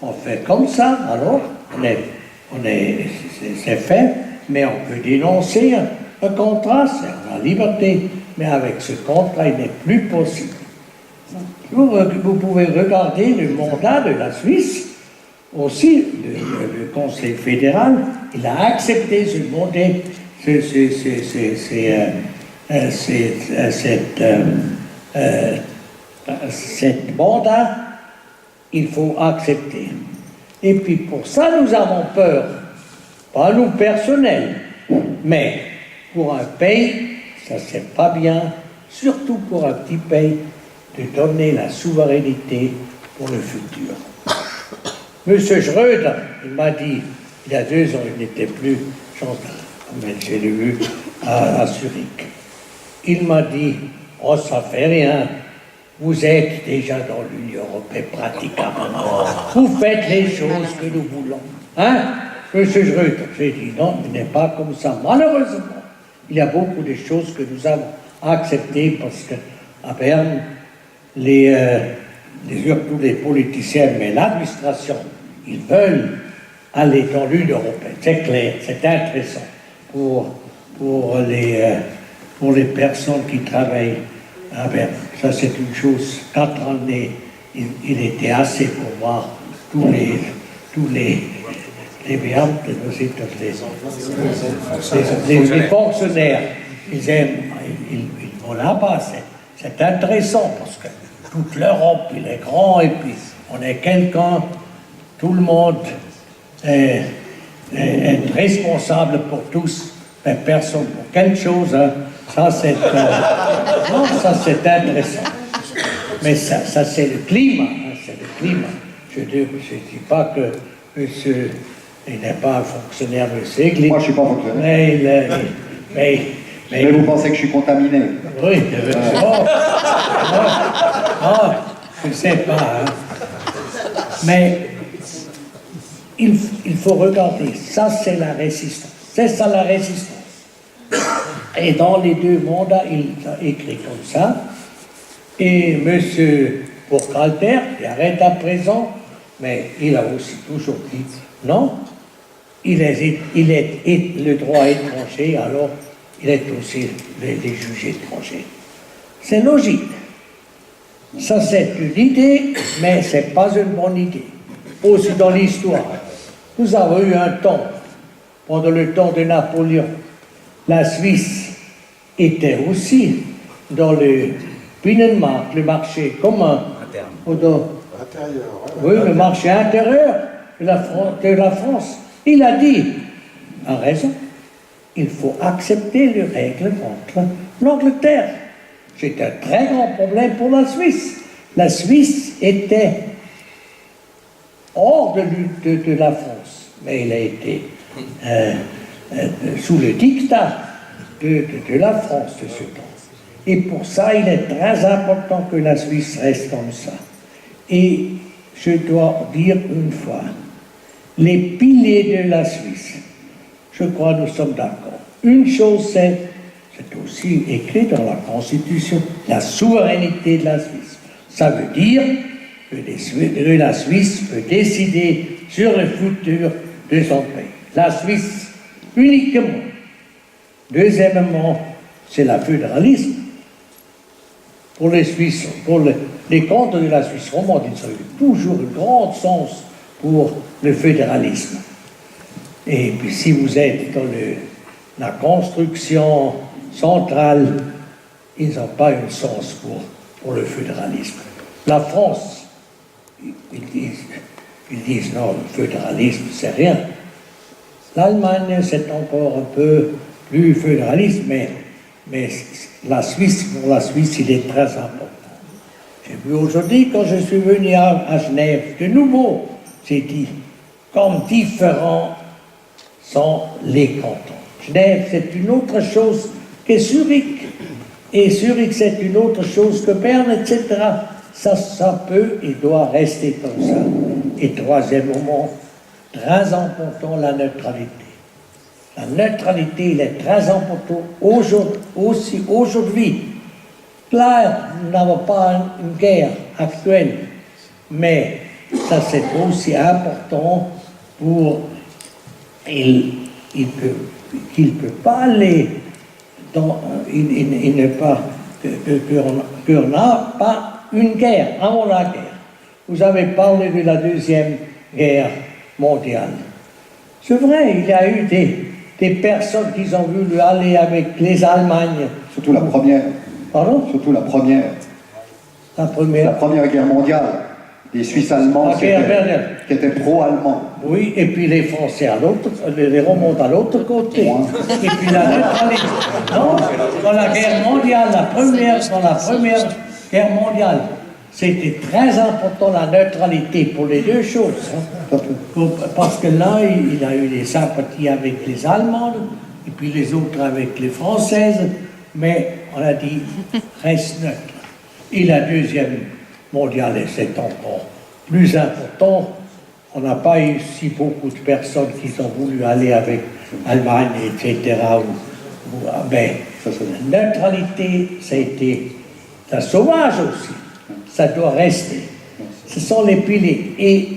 on fait comme ça, alors c'est fait. Mais on peut dénoncer un contrat, c'est la liberté. Mais avec ce contrat, il n'est plus possible. Vous pouvez regarder le mandat de la Suisse, aussi le Conseil fédéral, il a accepté ce mandat, cette mandat, il faut accepter. Et puis pour ça, nous avons peur, pas nous personnels, mais pour un pays, ça c'est pas bien, surtout pour un petit pays, de donner la souveraineté pour le futur. Monsieur Schröder, il m'a dit, il y a 2 ans, il n'était plus gendarme, mais je l'ai vu à Zurich. Il m'a dit, oh ça fait rien, vous êtes déjà dans l'Union européenne pratiquement. Vous faites les choses que nous voulons. Hein, Monsieur Schröder? J'ai dit non, il n'est pas comme ça. Malheureusement, il y a beaucoup de choses que nous avons acceptées parce qu'à Berne, surtout les politiciens, mais l'administration, ils veulent aller dans l'Union européenne. C'est clair, c'est intéressant pour les personnes qui travaillent à Berne. Ça, c'est une chose. 4 années, il était assez pour voir tous les fonctionnaires. Ils aiment, ils vont là-bas. C'est intéressant parce que toute l'Europe, il est grand et puis on est quelqu'un, tout le monde est responsable pour tous, mais personne pour quelque chose. Hein. Ça, c'est intéressant. Mais ça c'est le climat. Hein, c'est le climat. Je ne dis pas que monsieur, il n'est pas un fonctionnaire de Ségli. Moi, je ne suis pas fonctionnaire. Mais vous pensez que je suis contaminé? Oui, je ne sais pas. Hein. Mais il faut regarder. Ça, c'est la résistance. C'est ça la résistance. Et dans les 2 mandats, il a écrit comme ça. Et M. Burkhalter, il arrête à présent, mais il a aussi toujours dit non. Il est le droit étranger, alors il est aussi les juges étrangers. C'est logique. Ça, c'est une idée, mais ce n'est pas une bonne idée. Aussi dans l'histoire. Nous avons eu un temps, pendant le temps de Napoléon, la Suisse était aussi dans le Binnenmarkt, le marché commun. Intérieur. Oui, le marché intérieur de la France. Il a dit, a raison, il faut accepter les règles entre l'Angleterre. C'est un très grand problème pour la Suisse. La Suisse était hors de la France, mais elle a été sous le dictat de la France de ce temps. Et pour ça, il est très important que la Suisse reste comme ça. Et je dois dire une fois, les piliers de la Suisse, je crois que nous sommes d'accord. Une chose, c'est aussi écrit dans la Constitution, la souveraineté de la Suisse. Ça veut dire que la Suisse peut décider sur le futur de son pays. La Suisse uniquement. Deuxièmement, c'est le fédéralisme. Pour les Suisses, pour les comptes de la Suisse romande, ils ont eu toujours un grand sens pour le fédéralisme. Et puis si vous êtes dans la construction centrale, ils n'ont pas un sens pour le fédéralisme. La France, ils disent non, le fédéralisme, c'est rien. L'Allemagne, c'est encore un peu plus fédéraliste, mais la Suisse, pour la Suisse, il est très important. J'ai vu aujourd'hui, quand je suis venu à Genève, de nouveau, j'ai dit, comme différents sont les cantons. Genève, c'est une autre chose que Zurich. Et Zurich, c'est une autre chose que Berne, etc. Ça peut et doit rester comme ça. Et troisièmement, très important, la neutralité. La neutralité, il est très important aussi aujourd'hui. Là, nous n'avons pas une guerre actuelle, mais ça c'est aussi important pour qu'il ne peut pas aller dans, il n'est pas qu'on n'a pas une guerre avant la guerre. Vous avez parlé de la Deuxième Guerre mondiale. C'est vrai, il y a eu des personnes qui ont voulu aller avec les Allemagnes. Surtout la première. Pardon? Surtout la première. La La première. Première Guerre mondiale, les Suisses allemands La guerre mondiale. qui étaient pro-allemands. Oui, et puis les Français à l'autre, les remontent à l'autre côté. Et puis la neutralité. Non, dans la guerre mondiale, dans la première guerre mondiale, c'était très important la neutralité pour les deux choses. Hein. Parce que là, il a eu des sympathies avec les Allemandes, et puis les autres avec les Françaises, mais on a dit, reste neutre. Et la deuxième mondiale, c'est encore plus important. On n'a pas eu si beaucoup de personnes qui ont voulu aller avec l'Allemagne, etc. Mais la neutralité, ça a été un sauvage aussi. Ça doit rester. Ce sont les piliers. Et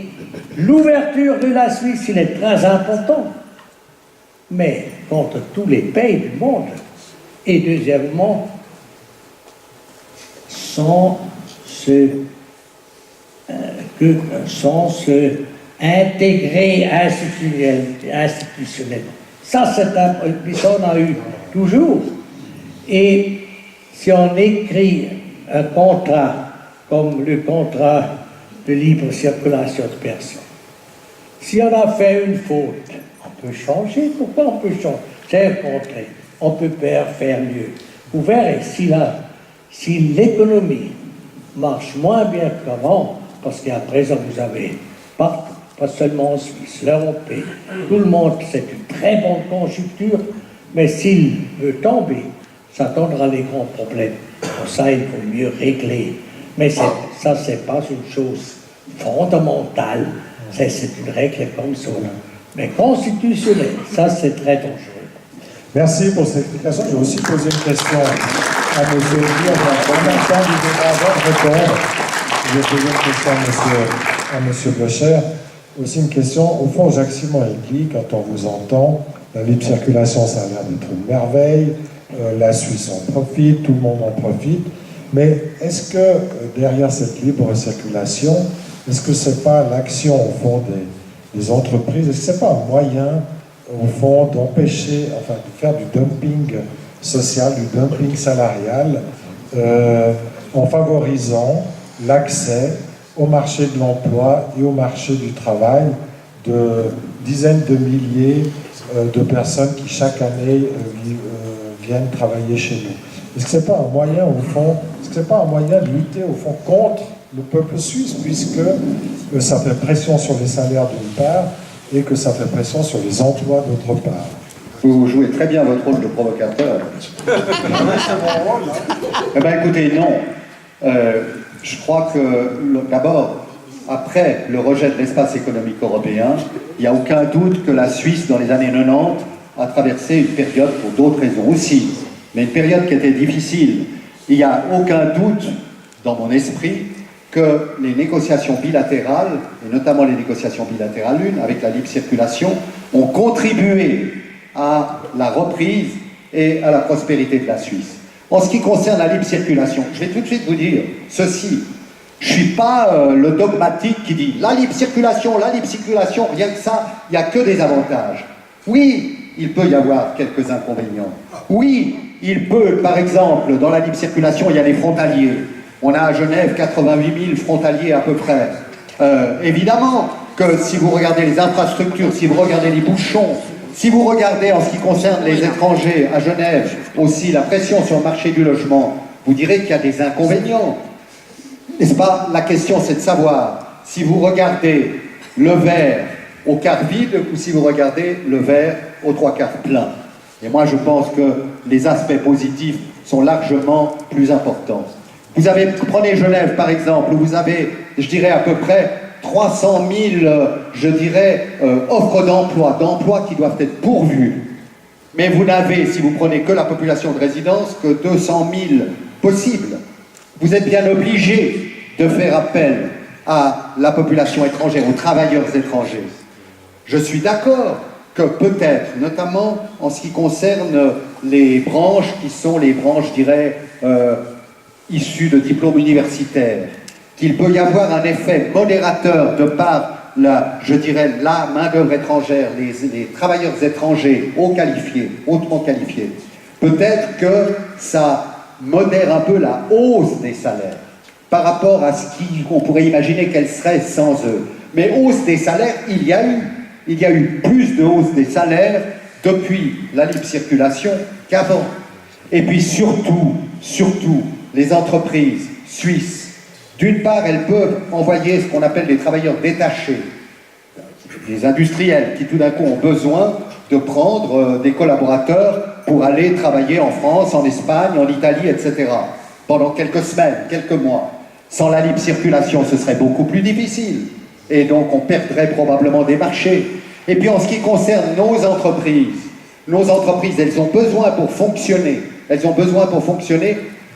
l'ouverture de la Suisse, il est très important. Mais contre tous les pays du monde. Et deuxièmement, sans se intégrer institutionnellement. Ça, c'est ça, on a eu toujours. Et si on écrit un contrat, comme le contrat de libre circulation de personnes, si on a fait une faute, on peut changer. Pourquoi on peut changer? C'est un contrat. On peut faire mieux. Vous verrez, si l'économie marche moins bien qu'avant, parce qu'à présent vous avez partout, pas seulement en Suisse, l'Europe, tout le monde, c'est une très bonne conjoncture, mais s'il veut tomber, ça donnera les grands problèmes. Pour ça, il faut mieux régler. Mais ça, c'est pas une chose fondamentale, c'est une règle comme ça. Mais constitutionnelle, ça, c'est très dangereux. Merci pour cette explication. Je vais aussi poser une question à M. Elie. En même temps, du débat avant de répondre, je vais poser une question à M. Blocher. Aussi une question. Au fond, Jacques Simon dit, quand on vous entend, la libre circulation, ça a l'air d'être une merveille. La Suisse en profite, tout le monde en profite. Mais est-ce que derrière cette libre circulation, est-ce que ce n'est pas l'action, au fond, des entreprises? Est-ce que ce n'est pas un moyen, au fond, d'empêcher, enfin, de faire du dumping social, du dumping salarial, en favorisant l'accès au marché de l'emploi et au marché du travail de dizaines de milliers de personnes qui, chaque année, viennent travailler chez nous? Est-ce que ce n'est pas un moyen, au fond, est-ce que c'est pas un moyen de lutter, au fond, contre le peuple suisse, puisque ça fait pression sur les salaires d'une part, et que ça fait pression sur les emplois d'autre part? Vous jouez très bien votre rôle de provocateur. Eh bien, écoutez, non. Je crois que, d'abord, après le rejet de l'espace économique européen, il n'y a aucun doute que la Suisse, dans les années 90, a traversé une période pour d'autres raisons aussi, mais une période qui était difficile. Il n'y a aucun doute, dans mon esprit, que les négociations bilatérales, et notamment les négociations bilatérales 1 avec la libre circulation, ont contribué à la reprise et à la prospérité de la Suisse. En ce qui concerne la libre circulation, je vais tout de suite vous dire ceci. Je ne suis pas le dogmatique qui dit la libre circulation, rien que ça, il n'y a que des avantages. Oui, il peut y avoir quelques inconvénients. Oui, il peut, par exemple, dans la libre circulation, il y a les frontaliers. On a à Genève 88 000 frontaliers à peu près. Évidemment que si vous regardez les infrastructures, si vous regardez les bouchons, si vous regardez en ce qui concerne les étrangers à Genève, aussi la pression sur le marché du logement, vous direz qu'il y a des inconvénients. N'est-ce pas? La question, c'est de savoir si vous regardez le verre au quart vide ou si vous regardez le verre aux 3/4 plein. Et moi, je pense que les aspects positifs sont largement plus importants. Prenez Genève, par exemple, où vous avez, je dirais, à peu près 300 000, offres d'emploi qui doivent être pourvues. Mais vous n'avez, si vous prenez que la population de résidence, que 200 000 possibles. Vous êtes bien obligé de faire appel à la population étrangère, aux travailleurs étrangers. Je suis d'accord que peut-être, notamment en ce qui concerne les branches qui sont les branches, je dirais, issues de diplômes universitaires, qu'il peut y avoir un effet modérateur de par la main-d'œuvre étrangère, les travailleurs étrangers hautement qualifiés. Peut-être que ça modère un peu la hausse des salaires. par rapport à ce qu'on pourrait imaginer qu'elle serait sans eux. Mais hausse des salaires, il y a eu. Il y a eu plus de hausse des salaires depuis la libre circulation qu'avant. Et puis surtout, les entreprises suisses, d'une part, elles peuvent envoyer ce qu'on appelle des travailleurs détachés, des industriels qui tout d'un coup ont besoin de prendre des collaborateurs pour aller travailler en France, en Espagne, en Italie, etc. pendant quelques semaines, quelques mois. Sans la libre circulation, ce serait beaucoup plus difficile. Et donc, on perdrait probablement des marchés. Et puis, en ce qui concerne nos entreprises, elles ont besoin pour fonctionner,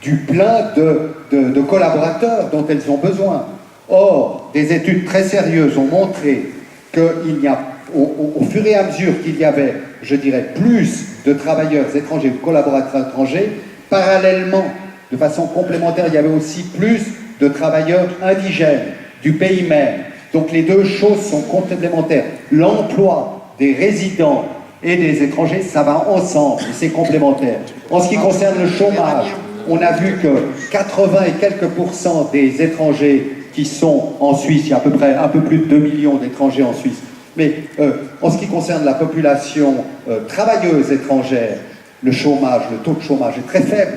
du plein de collaborateurs dont elles ont besoin. Or, des études très sérieuses ont montré qu'il y a, au fur et à mesure qu'il y avait, je dirais, plus de travailleurs étrangers, de collaborateurs étrangers, parallèlement, de façon complémentaire, il y avait aussi plus de travailleurs indigènes du pays même. Donc les deux choses sont complémentaires. L'emploi des résidents et des étrangers, ça va ensemble, c'est complémentaire. En ce qui concerne le chômage, on a vu que 80 et quelques % des étrangers qui sont en Suisse, il y a à peu près un peu plus de 2 millions d'étrangers en Suisse, mais en ce qui concerne la population travailleuse étrangère, le taux de chômage est très faible.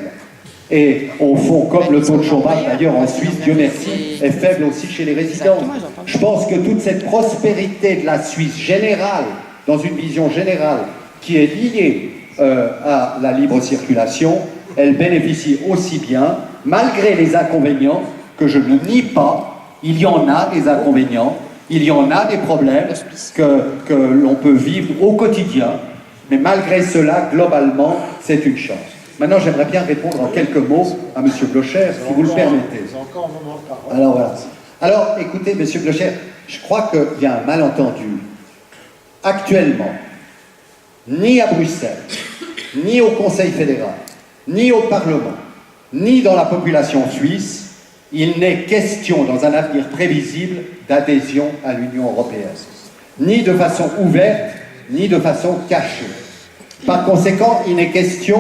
Et au fond, comme le taux de chômage d'ailleurs en Suisse, Dieu merci, est faible aussi chez les résidents. Je pense que toute cette prospérité de la Suisse générale, dans une vision générale, qui est liée à la libre circulation, elle bénéficie aussi bien, malgré les inconvénients, que je ne nie pas, il y en a des inconvénients, il y en a des problèmes que l'on peut vivre au quotidien, mais malgré cela, globalement, c'est une chance. Maintenant, j'aimerais bien répondre en quelques mots à M. Blocher, si vous le permettez. Alors voilà. Alors, écoutez, M. Blocher, je crois qu'il y a un malentendu. Actuellement, ni à Bruxelles, ni au Conseil fédéral, ni au Parlement, ni dans la population suisse, il n'est question, dans un avenir prévisible, d'adhésion à l'Union européenne. Ni de façon ouverte, ni de façon cachée. Par conséquent, il n'est question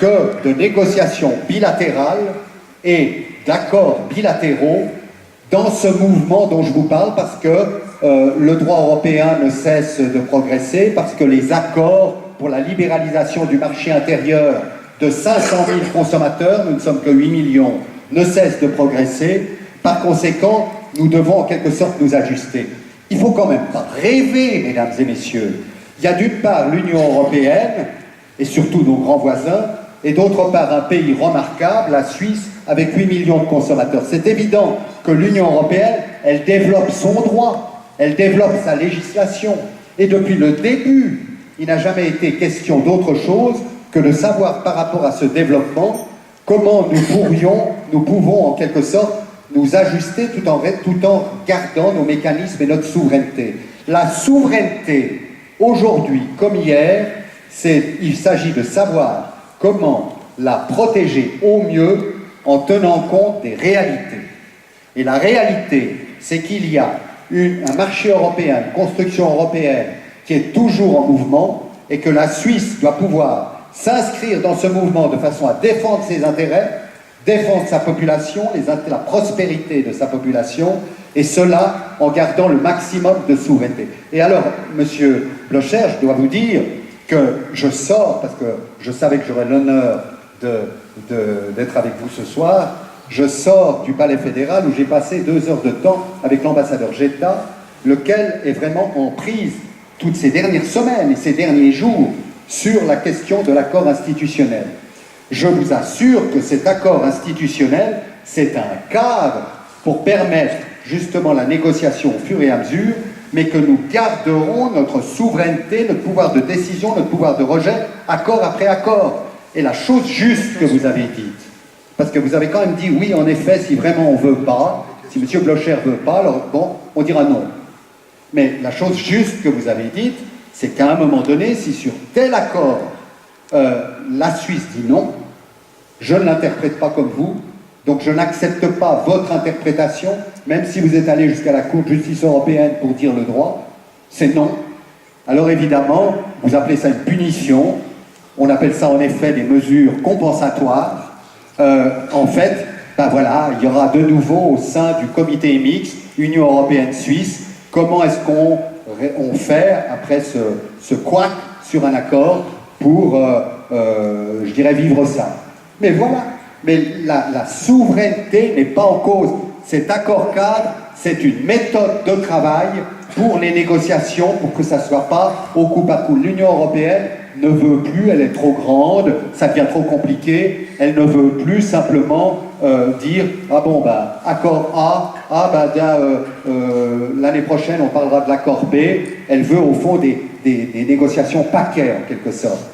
que de négociations bilatérales et d'accords bilatéraux dans ce mouvement dont je vous parle, parce que le droit européen ne cesse de progresser, parce que les accords pour la libéralisation du marché intérieur de 500 000 consommateurs, nous ne sommes que 8 millions, ne cessent de progresser. Par conséquent, nous devons en quelque sorte nous ajuster. Il ne faut quand même pas rêver, mesdames et messieurs. Il y a d'une part l'Union européenne, et surtout nos grands voisins, et d'autre part un pays remarquable, la Suisse, avec 8 millions de consommateurs. C'est évident que l'Union européenne, elle développe son droit, elle développe sa législation, et depuis le début, il n'a jamais été question d'autre chose que de savoir par rapport à ce développement, comment nous pouvons en quelque sorte nous ajuster tout en gardant nos mécanismes et notre souveraineté. La souveraineté, aujourd'hui comme hier, il s'agit de savoir comment la protéger au mieux en tenant compte des réalités. Et la réalité, c'est qu'il y a un marché européen, une construction européenne qui est toujours en mouvement et que la Suisse doit pouvoir s'inscrire dans ce mouvement de façon à défendre ses intérêts, défendre sa population, la prospérité de sa population, et cela en gardant le maximum de souveraineté. Et alors, Monsieur Blocher, je dois vous dire que je sors, parce que je savais que j'aurais l'honneur d'être avec vous ce soir, je sors du Palais fédéral où j'ai passé 2 heures de temps avec l'ambassadeur Getta, lequel est vraiment en prise toutes ces dernières semaines et ces derniers jours sur la question de l'accord institutionnel. Je vous assure que cet accord institutionnel, c'est un cadre pour permettre justement la négociation au fur et à mesure, mais que nous garderons notre souveraineté, notre pouvoir de décision, notre pouvoir de rejet, accord après accord. Et la chose juste que vous avez dite, parce que vous avez quand même dit, oui, en effet, si vraiment on ne veut pas, si M. Blocher ne veut pas, alors bon, on dira non. Mais la chose juste que vous avez dite, c'est qu'à un moment donné, si sur tel accord, la Suisse dit non, je ne l'interprète pas comme vous, donc je n'accepte pas votre interprétation, même si vous êtes allé jusqu'à la Cour de justice européenne pour dire le droit, c'est non. Alors évidemment, vous appelez ça une punition, on appelle ça en effet des mesures compensatoires, en fait, ben voilà, il y aura de nouveau au sein du comité mixte Union européenne-Suisse, comment est-ce qu'on fait après ce couac sur un accord pour, je dirais, vivre ça. Mais voilà, mais la souveraineté n'est pas en cause. Cet accord cadre, c'est une méthode de travail pour les négociations, pour que ça ne soit pas au coup par coup. L'Union européenne ne veut plus, elle est trop grande, ça devient trop compliqué, elle ne veut plus simplement dire « Ah bon, bah, accord A, l'année prochaine on parlera de l'accord B », elle veut au fond des négociations paquets en quelque sorte.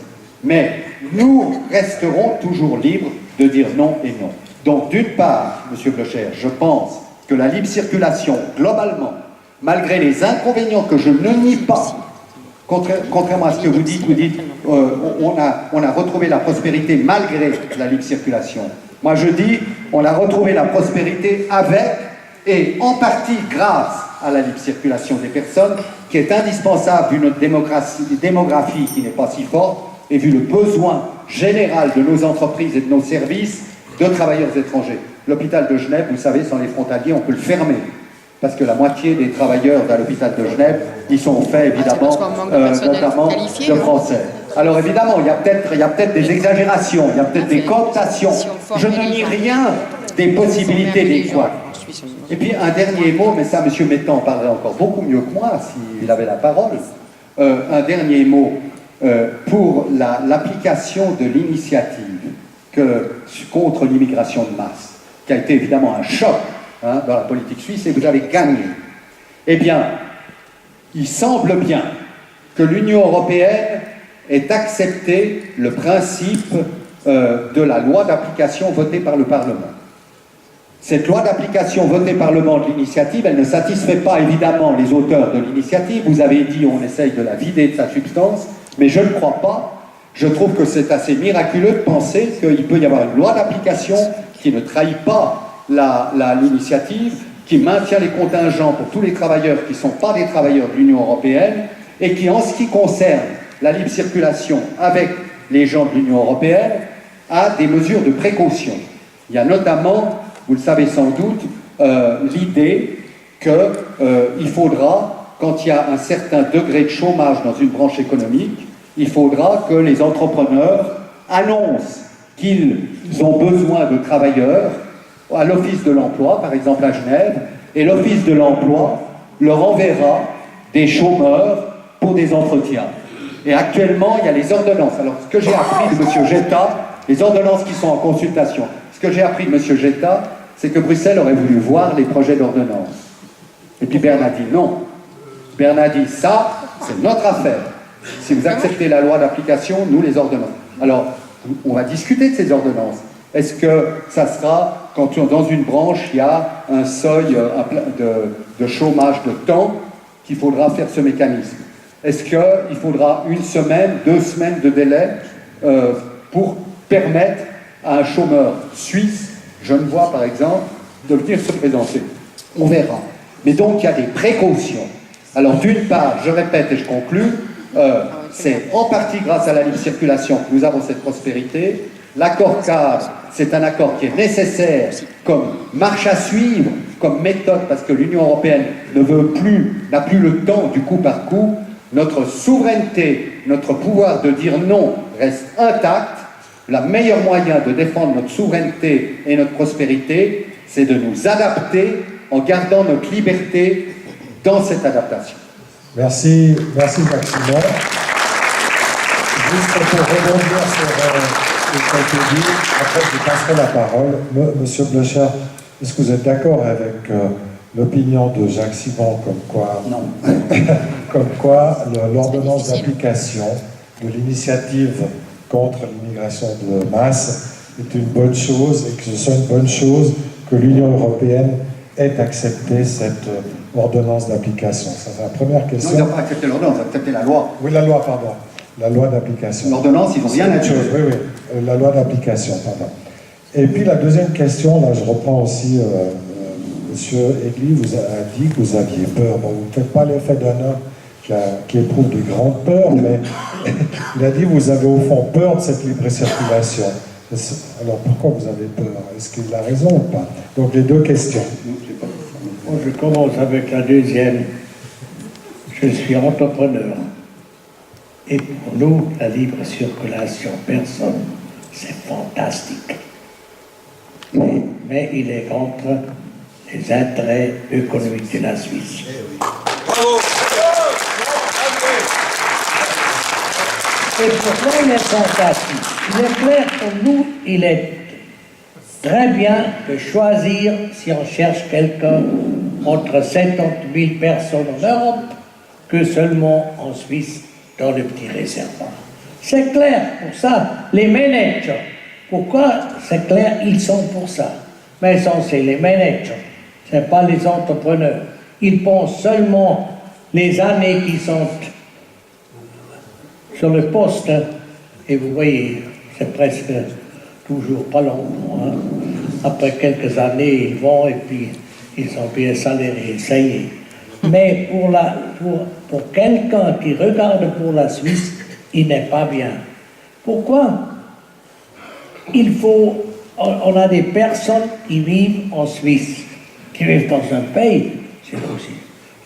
Mais nous resterons toujours libres de dire non et non. Donc d'une part, M. Blocher, je pense que la libre circulation, globalement, malgré les inconvénients que je ne nie pas, contrairement à ce que vous dites, on a retrouvé la prospérité malgré la libre circulation. Moi je dis, on a retrouvé la prospérité avec et en partie grâce à la libre circulation des personnes, qui est indispensable vu notre démographie qui n'est pas si forte et vu le besoin général de nos entreprises et de nos services de travailleurs étrangers. L'hôpital de Genève, vous savez, sans les frontaliers, on peut le fermer. Parce que la moitié des travailleurs à l'hôpital de Genève, ils sont faits évidemment, notamment de Français. Alors évidemment, il y a peut-être des exagérations, il y a peut-être des cooptations. Je ne nie rien des possibilités des couacs. Et puis un dernier mot, mais ça M. Mettan parlerait encore beaucoup mieux que moi s'il avait la parole. Un dernier mot pour l'application de l'initiative contre l'immigration de masse, qui a été évidemment un choc dans la politique suisse, et vous avez gagné. Eh bien, il semble bien que l'Union européenne ait accepté le principe de la loi d'application votée par le Parlement. Cette loi d'application votée par le Parlement de l'initiative, elle ne satisfait pas évidemment les auteurs de l'initiative. Vous avez dit on essaye de la vider de sa substance, mais je ne crois pas. Je trouve que c'est assez miraculeux de penser qu'il peut y avoir une loi d'application qui ne trahit pas l'initiative, qui maintient les contingents pour tous les travailleurs qui ne sont pas des travailleurs de l'Union européenne et qui, en ce qui concerne la libre circulation avec les gens de l'Union européenne, a des mesures de précaution. Il y a notamment, vous le savez sans doute, l'idée qu'il faudra, quand il y a un certain degré de chômage dans une branche économique, il faudra que les entrepreneurs annoncent qu'ils ont besoin de travailleurs à l'Office de l'emploi, par exemple à Genève, et l'Office de l'emploi leur enverra des chômeurs pour des entretiens. Et actuellement, il y a les ordonnances. Alors, ce que j'ai appris de M. Getta, les ordonnances qui sont en consultation, ce que j'ai appris de M. Getta, c'est que Bruxelles aurait voulu voir les projets d'ordonnance. Et puis Bernard dit non. Bernard dit ça, c'est notre affaire. Si vous acceptez la loi d'application, nous les ordonnances. Alors, on va discuter de ces ordonnances. Est-ce que ça sera, quand dans une branche, il y a un seuil de chômage de temps, qu'il faudra faire ce mécanisme? Est-ce qu'il faudra 1 semaine, 2 semaines de délai pour permettre à un chômeur suisse, genevois par exemple, de venir se présenter? On verra. Mais donc, il y a des précautions. Alors, d'une part, je répète et je conclus, c'est en partie grâce à la libre circulation que nous avons cette prospérité. L'accord cadre, c'est un accord qui est nécessaire comme marche à suivre, comme méthode, parce que l'Union européenne n'a plus le temps du coup par coup. Notre souveraineté, notre pouvoir de dire non reste intact. Le meilleur moyen de défendre notre souveraineté et notre prospérité, c'est de nous adapter en gardant notre liberté dans cette adaptation. Merci Maxime. Juste pour rebondir sur ce qui a été dit, après je passerai la parole. Monsieur Blocher, est-ce que vous êtes d'accord avec l'opinion de Jacques Simon comme quoi l'ordonnance d'application de l'initiative contre l'immigration de masse est une bonne chose et que ce soit une bonne chose que l'Union européenne ait accepté cette ordonnance d'application? Ça, c'est la première question. Non, ils n'ont pas accepté l'ordonnance, ils ont accepté la loi. Oui, la loi, pardon. La loi d'application. L'ordonnance, ils n'ont rien à dire. Oui, la loi d'application, pardon. Et puis la deuxième question, là je reprends aussi, Monsieur Egli vous a dit que vous aviez peur. Bon, vous ne faites pas l'effet d'un homme qui éprouve de grandes peurs, mais il a dit que vous avez au fond peur de cette libre circulation. Alors pourquoi vous avez peur? Est-ce qu'il a raison ou pas? Donc les deux questions. Moi, je commence avec la deuxième. Je suis entrepreneur. Et pour nous, la libre circulation personne, c'est fantastique. Mais il est contre les intérêts économiques de la Suisse. Et pourquoi il est fantastique? Il est clair pour nous, il est très bien de choisir, si on cherche quelqu'un, entre 70 000 personnes en Europe que seulement en Suisse dans le petit réservoir. C'est clair pour ça. Les managers, pourquoi c'est clair, ils sont pour ça. Mais c'est les managers, ce n'est pas les entrepreneurs. Ils pensent seulement les années qui sont sur le poste, hein. Et vous voyez, c'est presque toujours pas longtemps. Hein. Après quelques années, ils vont et puis ils sont bien salariés, ça y est. Mais pour quelqu'un qui regarde pour la Suisse, il n'est pas bien. Pourquoi? On a des personnes qui vivent en Suisse, qui vivent dans un pays,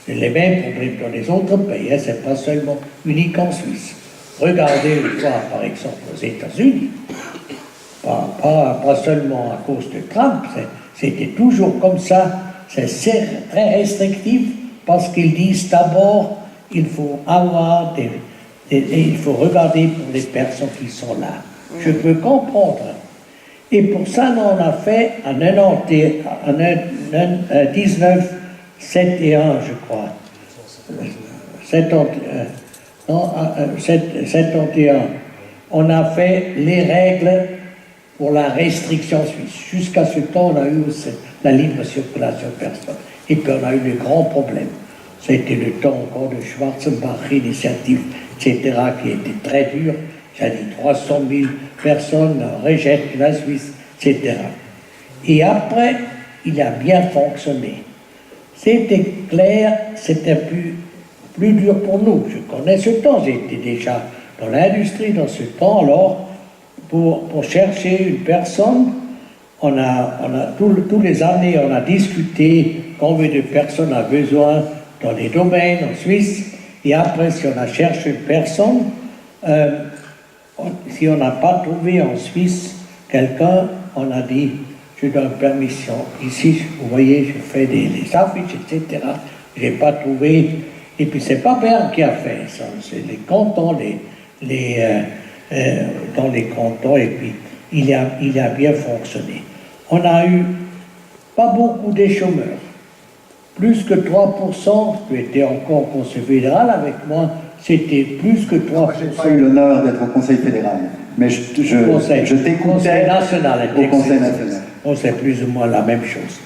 c'est les mêmes problèmes dans les autres pays, hein, c'est pas seulement unique en Suisse. Regardez une fois, par exemple, aux États-Unis, pas seulement à cause de Trump, c'était toujours comme ça, c'est très restrictif, parce qu'ils disent d'abord, il faut avoir il faut regarder pour les personnes qui sont là. Je peux comprendre. Et pour ça, nous, on a fait en 1971, je crois. 71. On a fait les règles pour la restriction suisse. Jusqu'à ce temps, on a eu la libre circulation personne. Et puis on a eu de grands problèmes. C'était le temps encore de Schwarzenbach, initiative, etc., qui était très dur. J'ai dit 300 000 personnes rejettent la Suisse, etc. Et après, il a bien fonctionné. C'était clair, c'était plus dur pour nous. Je connais ce temps, j'étais déjà dans l'industrie dans ce temps. Alors, pour chercher une personne, on a tous les années, on a discuté combien de personnes a besoin dans les domaines en Suisse. Et après, si on a cherché une personne, si on n'a pas trouvé en Suisse quelqu'un, on a dit, je donne permission. Ici, vous voyez, je fais les affiches, etc. Je n'ai pas trouvé. Et puis, c'est pas Berne qui a fait ça, c'est les cantons, dans les cantons, et puis il a bien fonctionné. On a eu pas beaucoup de chômeurs. Plus que 3%, tu étais encore conseil fédéral avec moi, c'était plus que 3%. Je n'ai pas eu l'honneur d'être au Conseil fédéral, mais je t'écoutais Conseil national. au Conseil national. On sait plus ou moins la même chose.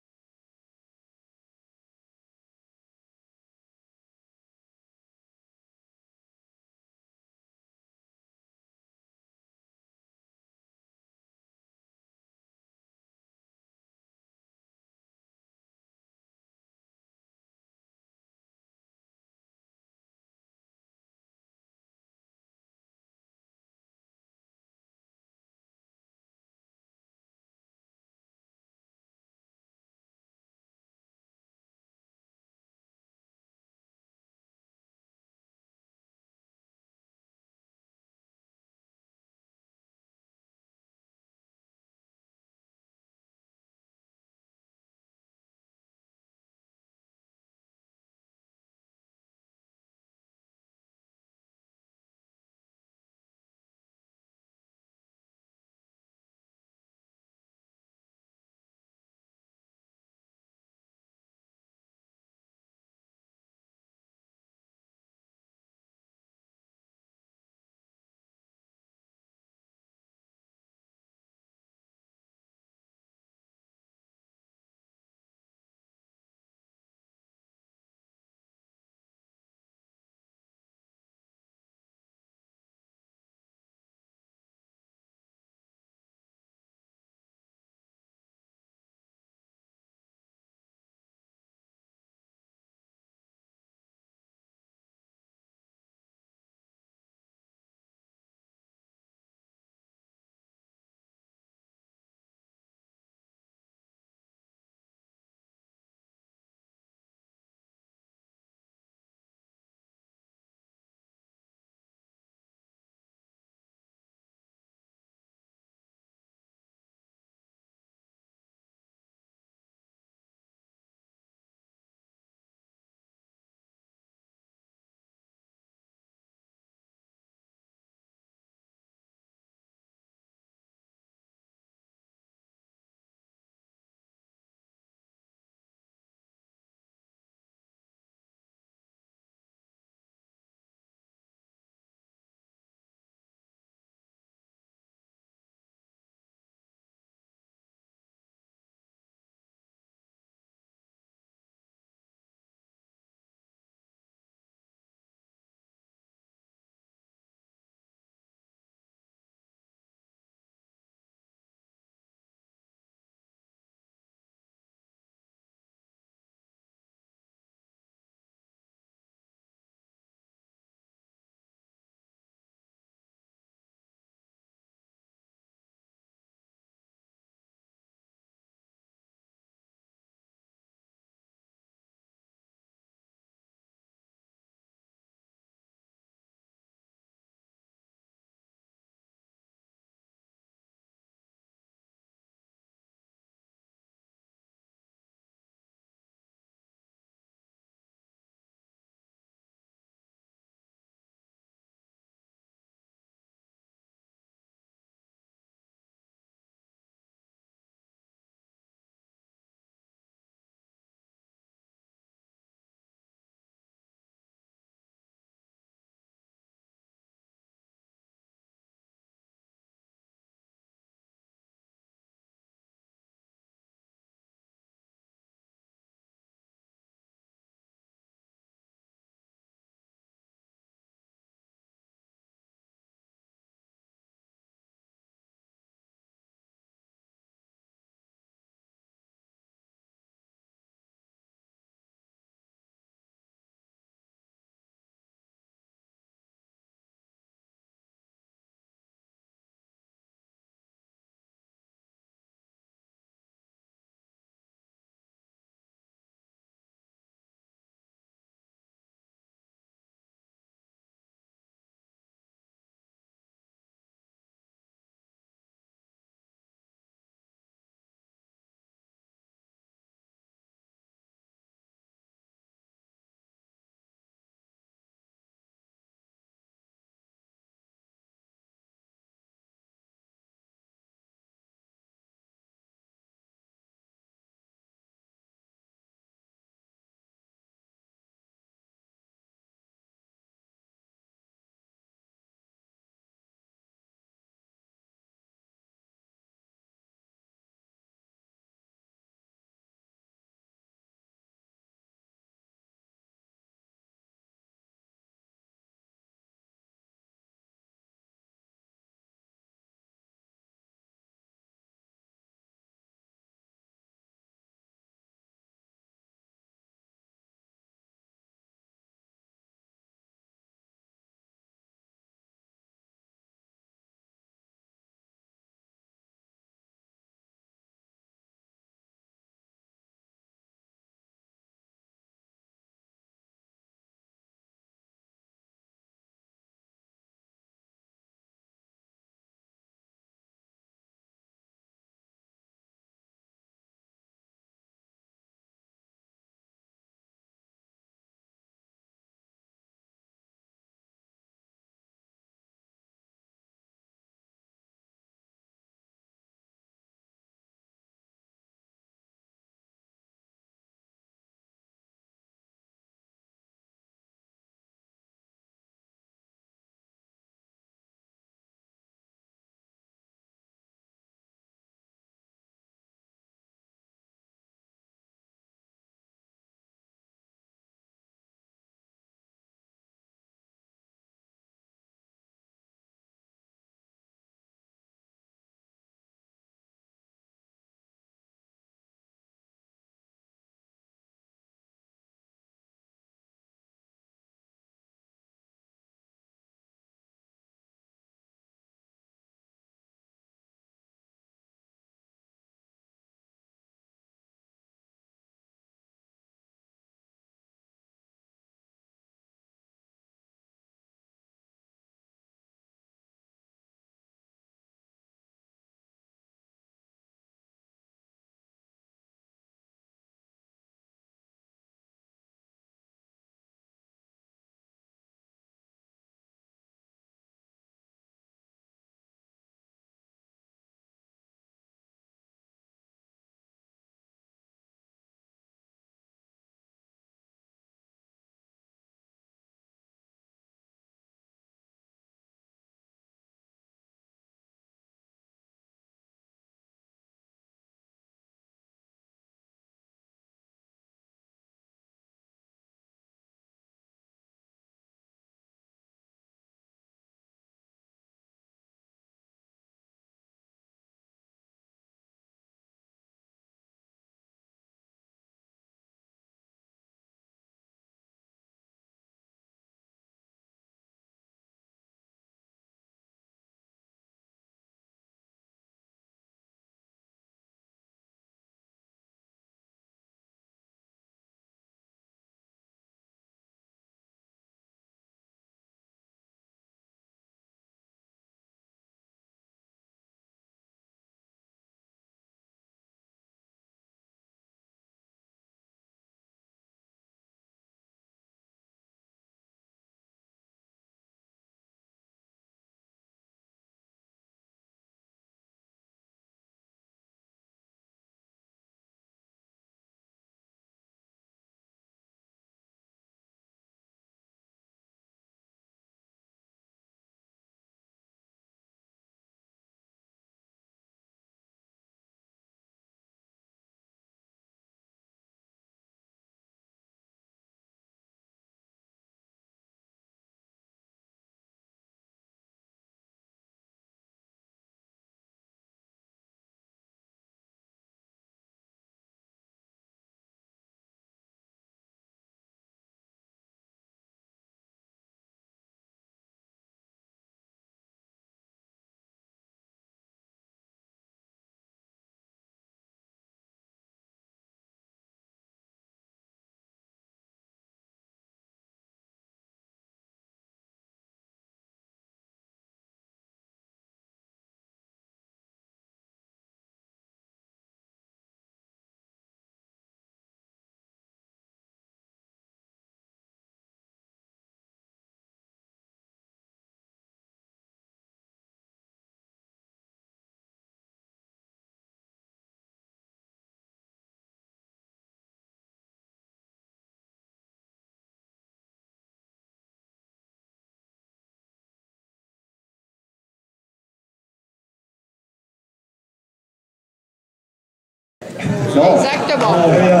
Non. Exactement. Très bien.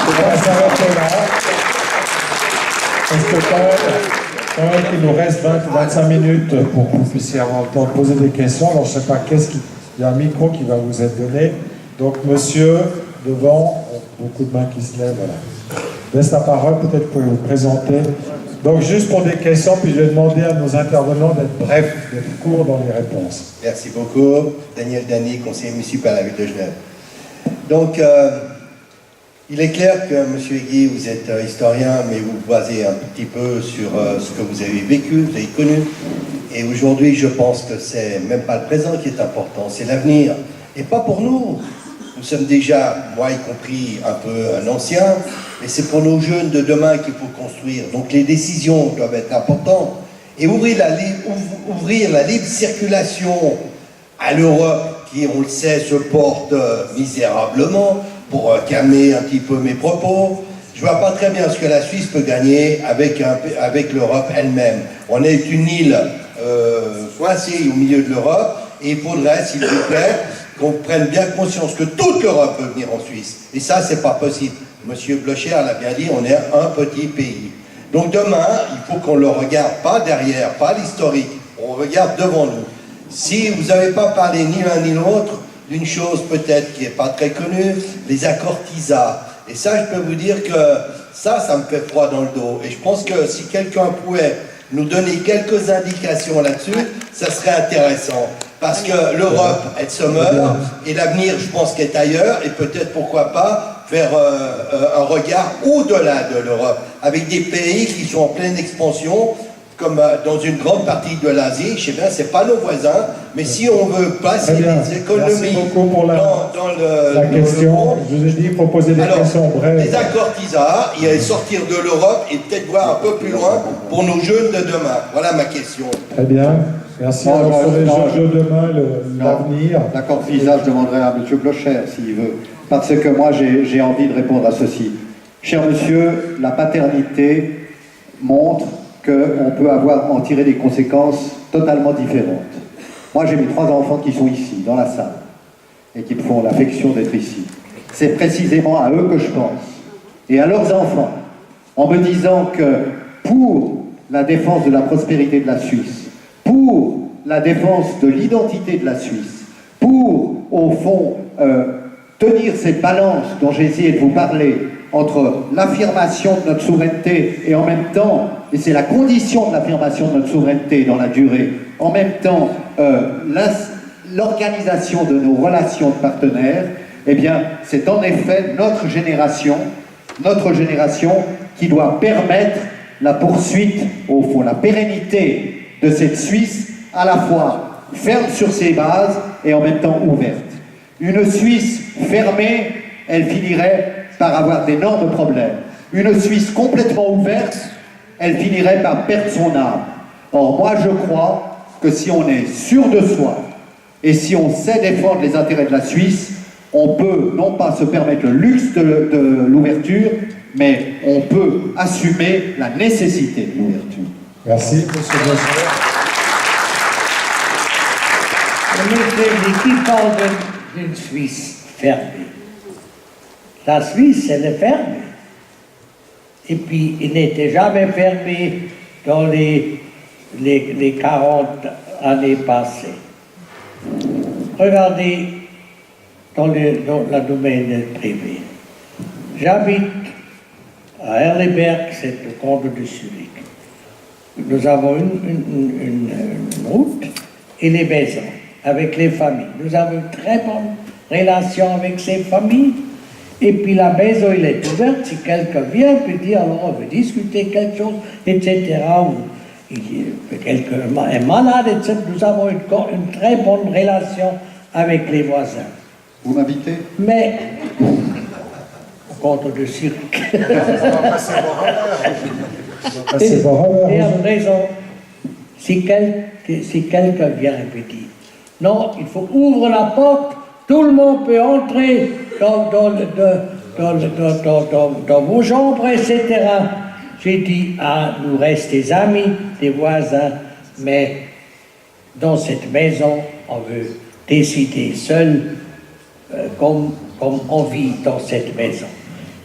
On va s'arrêter là. Parce que quand même, il nous reste 20 ou 25 minutes pour que vous puissiez avoir le temps de poser des questions. Alors, je ne sais pas il y a un micro qui va vous être donné. Donc, monsieur, devant, beaucoup de mains qui se lèvent. Voilà. Je laisse la parole, peut-être que vous pouvez vous présenter. Donc, juste pour des questions, puis je vais demander à nos intervenants d'être brefs, d'être courts dans les réponses. Merci beaucoup. Daniel Dany, conseiller municipal à la ville de Genève. Donc, il est clair que, M. Hegui, vous êtes historien, mais vous vous basez un petit peu sur ce que vous avez vécu, vous avez connu. Et aujourd'hui, je pense que c'est même pas le présent qui est important, c'est l'avenir. Et pas pour nous. Nous sommes déjà, moi y compris, un peu un ancien, mais c'est pour nos jeunes de demain qu'il faut construire. Donc les décisions doivent être importantes. Et ouvrir la libre circulation à l'Europe, qui, on le sait, se porte misérablement, pour calmer un petit peu mes propos, je ne vois pas très bien ce que la Suisse peut gagner avec l'Europe elle-même. On est une île coincée au milieu de l'Europe, et il faudrait, s'il vous plaît, qu'on prenne bien conscience que toute l'Europe peut venir en Suisse. Et ça, c'est pas possible. Monsieur Blocher l'a bien dit, on est un petit pays. Donc demain, il faut qu'on le regarde pas derrière, pas l'historique, on regarde devant nous. Si vous n'avez pas parlé ni l'un ni l'autre d'une chose peut-être qui n'est pas très connue, les accords TISA. Et ça, je peux vous dire que ça me fait froid dans le dos. Et je pense que si quelqu'un pouvait nous donner quelques indications là-dessus, ça serait intéressant. Parce que l'Europe, elle se meurt, et l'avenir, je pense, qu'est ailleurs, et peut-être, pourquoi pas, faire un regard au-delà de l'Europe, avec des pays qui sont en pleine expansion, comme dans une grande partie de l'Asie. Je sais bien, c'est pas nos voisins, mais si on veut passer les économies Merci beaucoup pour la question. monde, Je vous ai dit, il faut poser des questions brèves. les accords TISA, il y sortir de l'Europe et peut-être voir un peu plus loin pour nos jeunes de demain. Voilà ma question. Très bien. Merci. Alors, sur les jeux de demain, l'avenir. L'accord TISA, je demanderai à M. Blocher s'il veut. Parce que moi, j'ai envie de répondre à ceci. Cher monsieur, la paternité montre qu'on peut en tirer des conséquences totalement différentes. Moi, j'ai mes 3 enfants qui sont ici, dans la salle, et qui me font l'affection d'être ici. C'est précisément à eux que je pense, et à leurs enfants, en me disant que pour la défense de la prospérité de la Suisse, pour la défense de l'identité de la Suisse, pour, au fond, tenir cette balance dont j'ai essayé de vous parler, entre l'affirmation de notre souveraineté et en même temps, et c'est la condition de l'affirmation de notre souveraineté dans la durée, en même temps l'organisation de nos relations de partenaires, eh bien c'est en effet notre génération qui doit permettre la poursuite, au fond, la pérennité de cette Suisse à la fois ferme sur ses bases et en même temps ouverte. Une Suisse fermée, elle finirait par avoir d'énormes problèmes. Une Suisse complètement ouverte, elle finirait par perdre son âme. Or, moi, je crois que si on est sûr de soi et si on sait défendre les intérêts de la Suisse, on peut non pas se permettre le luxe de l'ouverture, mais on peut assumer la nécessité de l'ouverture. Merci, M. Blocher. En effet, qui parle d'une Suisse fermée. La Suisse, elle est fermée. Et puis, il n'était jamais fermé dans les 40 années passées. Regardez dans la domaine privé. J'habite à Erleberg, c'est le canton de Zurich. Nous avons une route et les maisons avec les familles. Nous avons une très bonne relation avec ces familles. Et puis la maison, elle est ouverte. Si quelqu'un vient, peut dire, alors on veut discuter quelque chose, etc. Ou quelqu'un est malade, etc. Nous avons une très bonne relation avec les voisins. Vous m'invitez? Mais, au canton de Zurich. Et à présent, si quelqu'un vient et peut dire, non, il faut ouvrir la porte, tout le monde peut entrer dans vos chambres, etc. J'ai dit, nous restons des amis, des voisins, mais dans cette maison, on veut décider seul, comme comme on vit dans cette maison.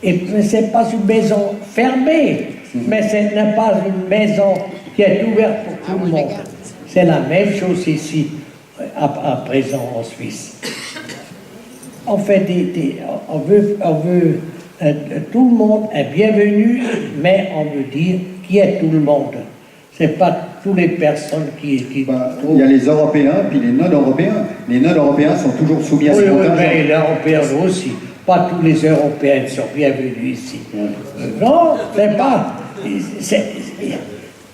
Et ce n'est pas une maison fermée, mais ce n'est pas une maison qui est ouverte pour tout le monde. C'est la même chose ici, à présent en Suisse. On fait on veut tout le monde est bienvenu, mais on veut dire qui est tout le monde. Ce n'est pas toutes les personnes qui il y a les Européens puis les non-Européens. Les non-Européens sont toujours soumis à ce contingent. Mais les Européens aussi. Pas tous les Européens sont bienvenus ici. Non, c'est pas.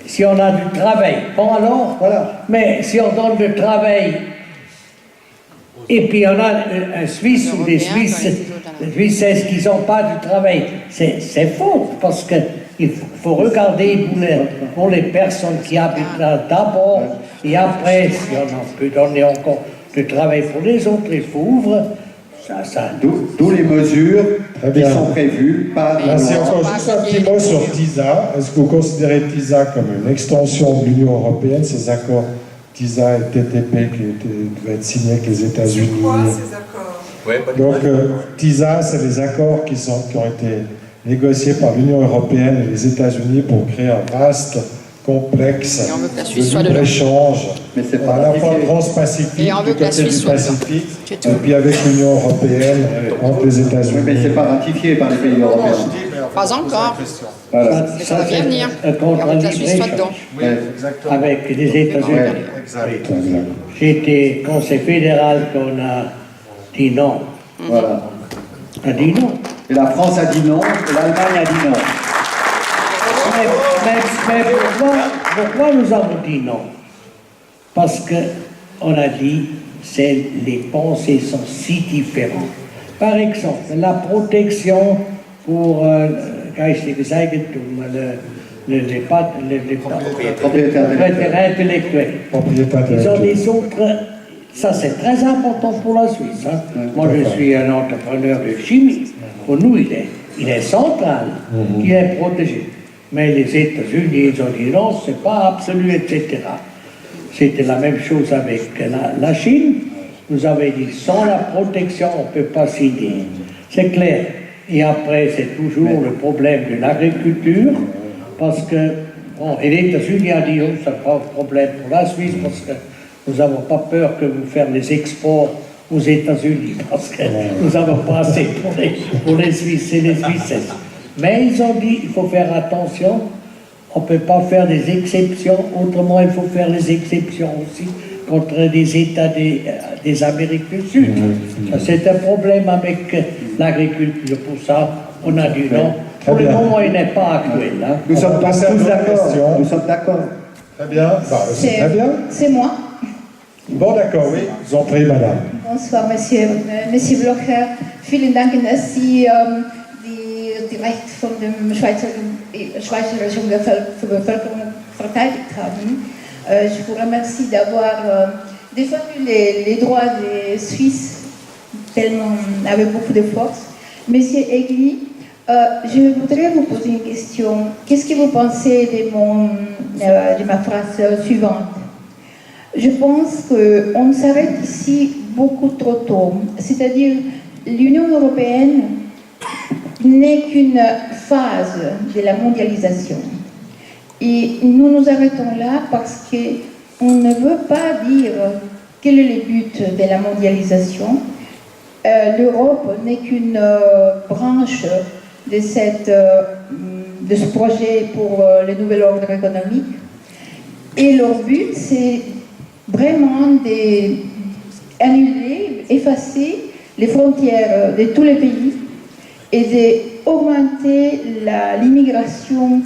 Si on a du travail, bon alors, voilà. Mais si on donne du travail, et puis on a un Suisse ou des Suisses qui n'ont pas du travail, c'est faux, parce qu'il faut regarder pour les personnes qui habitent là d'abord, et après, si on peut donner encore du travail pour les autres, il faut ouvrir. D'où les mesures qui sont prévues par la Merci. loi. Encore juste un petit mot sur TISA. Est-ce que vous considérez TISA comme une extension de l'Union européenne, ces accords TISA et TTP qui devaient être signés avec les États-Unis? C'est quoi ces accords? Donc TISA, c'est les accords qui ont été négociés par l'Union européenne et les États-Unis pour créer un vaste complexe Et on veut que la Suisse soit de dedans. libre-échange Mais c'est pas à la fois ratifié. transpacifique Et on veut du que la côté du Suisse soit dedans. Pacifique C'est et tout. puis avec l'Union européenne entre les Oui, mais États-Unis. c'est pas ratifié par les pays européens. Pas encore. Voilà. Mais ça va bien venir. Un Et on contrat veut que de la Suisse soit dedans. Ouais. avec les États-Unis. Ouais. J'étais conseil fédéral qu'on a dit non. Voilà. A dit non. Et la France a dit non, et l'Allemagne a dit non. Mais pourquoi nous avons dit non? Parce qu'on a dit que les pensées sont si différentes. Par exemple, la protection pour geistiges Eigentum, les propriétaires intellectuels. Propriété Ils ont intellectuelle. des autres. Ça, c'est très important pour la Suisse. Hein. Moi, je suis un entrepreneur de chimie. Pour nous, il est central, il est protégé. Mais les États-Unis, ils ont dit non, c'est pas absolu, etc. C'était la même chose avec la Chine. Vous avez dit, sans la protection, on ne peut pas signer. C'est clair. Et après, c'est toujours le problème de l'agriculture, parce que, bon, et les États-Unis ont dit, oh, c'est pas un problème pour la Suisse, parce que nous n'avons pas peur que vous fassiez les exports aux États-Unis, parce que nous n'avons pas assez pour les Suisses et les Suisses. Mais ils ont dit, il faut faire attention, on ne peut pas faire des exceptions, autrement il faut faire les exceptions aussi contre des États des Amériques du Sud. Ça, c'est un problème avec l'agriculture. Pour ça, on a dit non. Pour le moment, il n'est pas actuel. Hein. Nous sommes va passer à tous d'autres d'accord. questions. Nous sommes d'accord. Très bien. Bah, c'est très bien. C'est moi. Bon, d'accord, oui. Je vous en prie, madame. Bonsoir, Monsieur Blocher. Vielen Dank, dass Sie die Rechte von der schweizerischen Bevölkerung verteidigt haben. Je vous remercie d'avoir défendu les droits des Suisses tellement avec beaucoup de force. Monsieur Egli, je voudrais vous poser une question. Qu'est-ce que vous pensez de ma phrase suivante? Je pense qu'on s'arrête ici beaucoup trop tôt. C'est-à-dire, l'Union européenne n'est qu'une phase de la mondialisation. Et nous nous arrêtons là parce qu'on ne veut pas dire quel est le but de la mondialisation. L'Europe n'est qu'une branche de ce projet pour le nouvel ordre économique. Et leur but, c'est vraiment d'annuler, effacer les frontières de tous les pays et d'augmenter l'immigration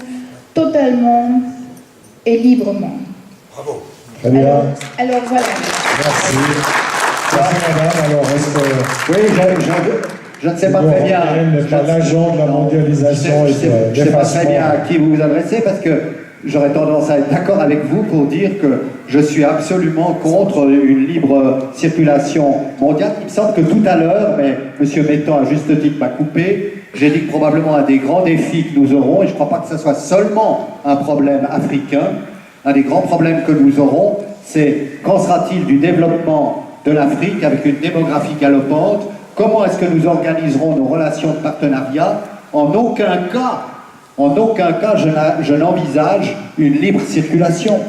totalement et librement. Bravo. Très bien. Alors voilà. Merci. Merci, madame. Alors, est-ce que Oui, je ne sais pas très bien. n'est pas l'agent de la mondialisation et de Je ne sais pas très l'effacement? bien à qui vous vous adressez parce que j'aurais tendance à être d'accord avec vous pour dire que je suis absolument contre une libre circulation mondiale. Il me semble que tout à l'heure, mais M. Mettan à juste titre m'a coupé, j'ai dit que probablement un des grands défis que nous aurons, et je ne crois pas que ce soit seulement un problème africain, un des grands problèmes que nous aurons, c'est qu'en sera-t-il du développement de l'Afrique avec une démographie galopante comment est-ce que nous organiserons nos relations de partenariat? En aucun cas, je n'envisage une libre circulation.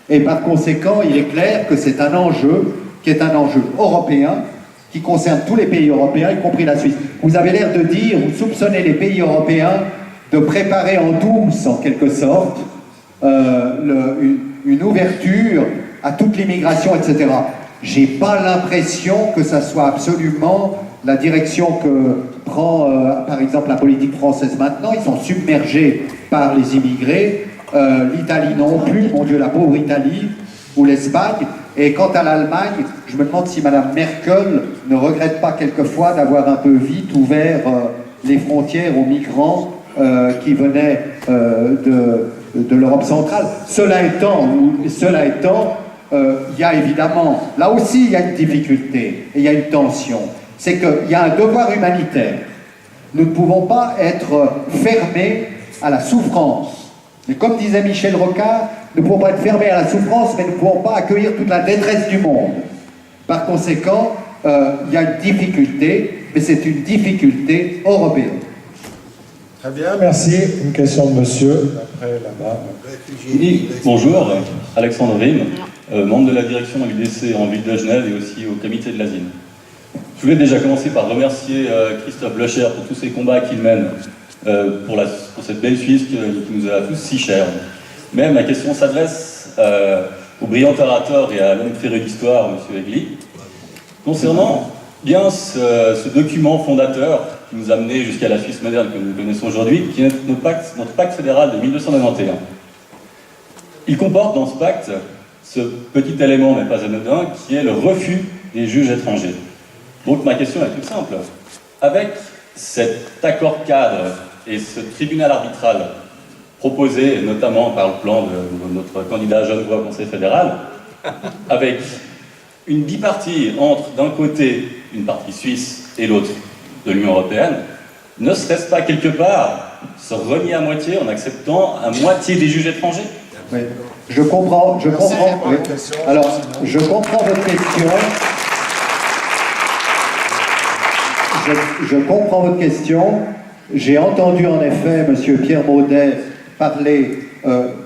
Et par conséquent, il est clair que c'est un enjeu qui est un enjeu européen, qui concerne tous les pays européens, y compris la Suisse. Vous avez l'air de dire, vous soupçonnez les pays européens de préparer en douce, en quelque sorte, une ouverture à toute l'immigration, etc. J'ai pas l'impression que ça soit absolument la direction que prend, par exemple, la politique française maintenant. Ils sont submergés par les immigrés. L'Italie non plus, mon Dieu, la pauvre Italie, ou l'Espagne. Et quant à l'Allemagne, je me demande si Mme Merkel ne regrette pas quelquefois d'avoir un peu vite ouvert les frontières aux migrants qui venaient de l'Europe centrale. Cela étant, il y a évidemment, là aussi il y a une difficulté, et il y a une tension. C'est qu'il y a un devoir humanitaire. Nous ne pouvons pas être fermés à la souffrance. Mais comme disait Michel Rocard, nous ne pouvons pas être fermés à la souffrance, mais nous ne pouvons pas accueillir toute la détresse du monde. Par conséquent, il y a une difficulté, mais c'est une difficulté européenne. Très bien, merci. Une question de monsieur, après là-bas. Oui, bonjour, Alexandre Rim, membre de la direction l'UDC en ville de Genève et aussi au comité de l'asile. Je voulais déjà commencer par remercier Christophe Blocher pour tous ses combats qu'il mène pour cette belle Suisse qui nous a tous si chère. Mais ma question s'adresse au brillant orateur et à l'homme féru d'histoire, M. Egli, concernant bien ce document fondateur qui nous a mené jusqu'à la Suisse moderne que nous connaissons aujourd'hui, qui est notre pacte fédéral de 1991. Il comporte dans ce pacte ce petit élément, mais pas anodin, qui est le refus des juges étrangers. Donc ma question est toute simple. Avec cet accord cadre et ce tribunal arbitral proposé notamment par le plan de notre candidat Genevois au Conseil fédéral, avec une bipartie entre d'un côté une partie suisse et l'autre de l'Union européenne, ne serait-ce pas quelque part se renier à moitié en acceptant à moitié des juges étrangers? Oui. Je comprends. Oui. Alors, je comprends votre question. Je comprends votre question. J'ai entendu en effet M. Pierre Maudet parler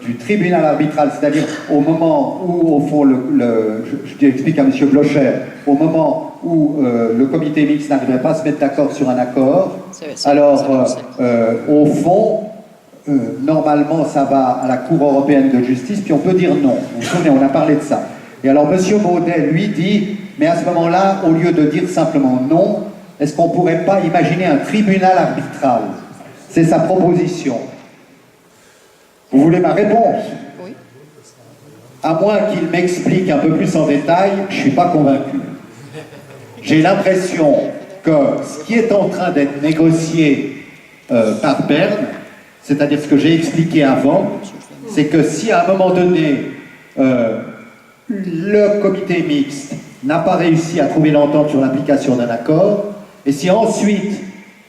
du tribunal arbitral, c'est-à-dire au moment où, au fond, je explique à M. Blocher, au moment où le comité mixte n'arriverait pas à se mettre d'accord sur un accord, au fond, normalement, ça va à la Cour européenne de justice, puis on peut dire non. Vous vous souvenez, on a parlé de ça. Et alors, M. Maudet, lui, dit, mais à ce moment-là, au lieu de dire simplement non, est-ce qu'on ne pourrait pas imaginer un tribunal arbitral? C'est sa proposition. Vous voulez ma réponse? Oui. À moins qu'il m'explique un peu plus en détail, je ne suis pas convaincu. J'ai l'impression que ce qui est en train d'être négocié par Berne, c'est-à-dire ce que j'ai expliqué avant, c'est que si à un moment donné, le comité mixte n'a pas réussi à trouver l'entente sur l'application d'un accord, et si ensuite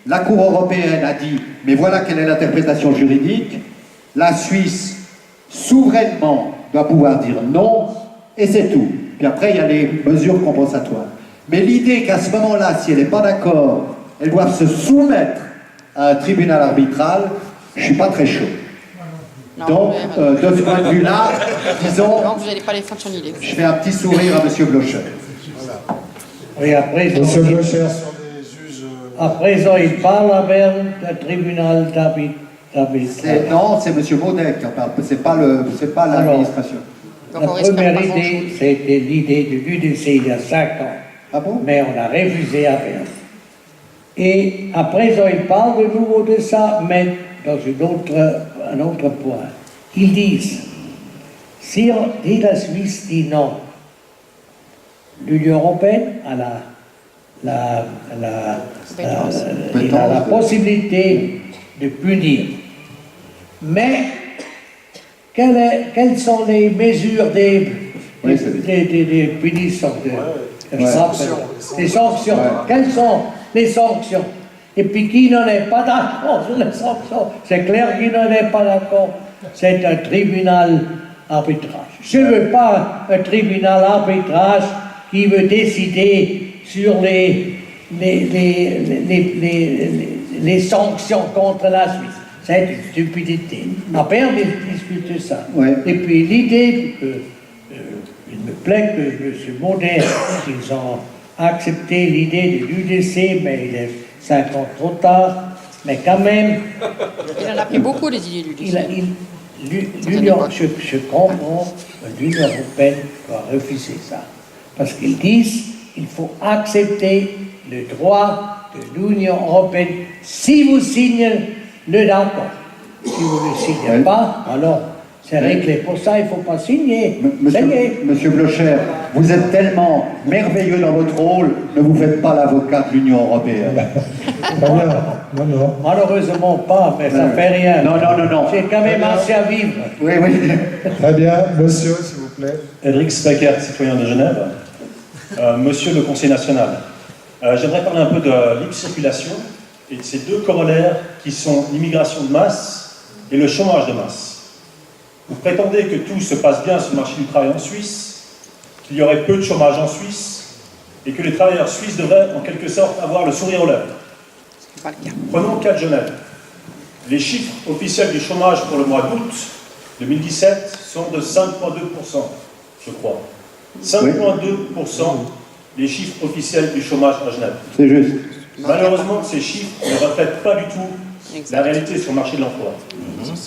la Cour européenne a dit « mais voilà quelle est l'interprétation juridique », la Suisse, souverainement, doit pouvoir dire non, et c'est tout. Puis après, il y a les mesures compensatoires. Mais l'idée qu'à ce moment-là, si elle n'est pas d'accord, elles doivent se soumettre à un tribunal arbitral, je ne suis pas très chaud. Non, donc, de ce point de vue-là, disons, non, vous n'allez pas les fonctionner. je fais un petit sourire à M. Blocher. Oui, après, Monsieur Blocher, sur les juges. à présent, il parle à Berne, le tribunal d'arbitration. Non, c'est M. Maudet qui en parle, c'est pas l'administration. La première idée, c'était l'idée de l'UDC il y a 5 ans. Ah bon? Mais on a refusé à Berne. Et à présent, il parle de nouveau de ça, mais dans un autre point. Ils disent, si la Suisse dit non, l'Union européenne a la possibilité de punir. Mais quelles sont les mesures des punitions, des sanctions? Quelles sont les sanctions? Et puis qui n'en est pas d'accord sur les sanctions? C'est clair qu'il n'en est pas d'accord. C'est un tribunal arbitrage. Je ne veux pas un tribunal arbitrage qui veut décider sur les les sanctions contre la Suisse. C'est une stupidité. On a bien discuté ça. Ouais. Et puis l'idée que, il me plaît que M. Moderne, qu'ils ont accepté l'idée de l'UDC, mais il est 5 ans trop tard. Mais quand même, Il en a pris beaucoup des idées du l'Union, je comprends que l'Union européenne doit refuser ça. Parce qu'ils disent qu'il faut accepter le droit de l'Union européenne si vous signez le d'accord. Si vous ne signez Oui. pas, alors c'est réglé. Pour ça, il ne faut pas signer. Ça y est. Monsieur Blocher, vous êtes tellement merveilleux dans votre rôle, ne vous faites pas l'avocat de l'Union européenne. Très bien. Non, non. Malheureusement pas, mais ça ne fait rien. Non. J'ai quand même assez à vivre. Oui. Très bien. Monsieur, s'il vous plaît. Edric Spackert, citoyen de Genève. Monsieur le Conseil national, j'aimerais parler un peu de libre circulation et de ces deux corollaires qui sont l'immigration de masse et le chômage de masse. Vous prétendez que tout se passe bien sur le marché du travail en Suisse, qu'il y aurait peu de chômage en Suisse et que les travailleurs suisses devraient en quelque sorte avoir le sourire aux lèvres. C'est pas le cas. Prenons le cas de Genève. Les chiffres officiels du chômage pour le mois d'août 2017 sont de 5,2%, je crois. 5,2% les chiffres officiels du chômage à Genève. C'est juste. Malheureusement, ces chiffres ne reflètent pas du tout la réalité sur le marché de l'emploi.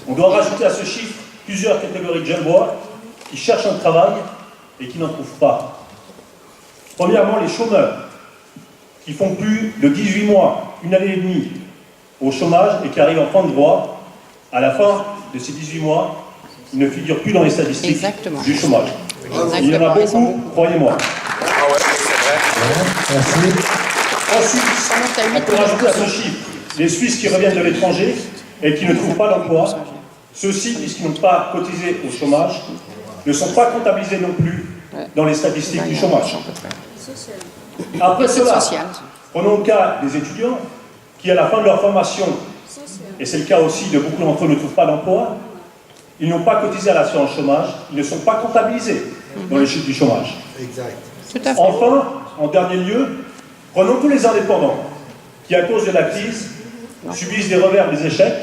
On doit rajouter à ce chiffre plusieurs catégories de jeunes bois qui cherchent un travail et qui n'en trouvent pas. Premièrement, les chômeurs qui font plus de 18 mois, une année et demie au chômage et qui arrivent en fin de droit. À la fin de ces 18 mois, ils ne figurent plus dans les statistiques Exactement. du chômage. Il y en a Exactement, ils sont beaucoup, croyez-moi. Merci. Ensuite, Ça monte à on peut rajouter à ce 8%. chiffre les Suisses qui reviennent de l'étranger et qui ne trouvent pas d'emploi. Ceux-ci, puisqu'ils n'ont pas cotisé au chômage, ne sont pas comptabilisés non plus dans les statistiques du chômage. Après C'est cela, social. prenons le cas des étudiants qui, à la fin de leur formation, et c'est le cas aussi de beaucoup d'entre eux, ne trouvent pas d'emploi, ils n'ont pas cotisé à l'assurance chômage, ils ne sont pas comptabilisés dans les chiffres du chômage. Tout à fait. Enfin, en dernier lieu, prenons tous les indépendants qui, à cause de la crise, subissent des revers, des échecs.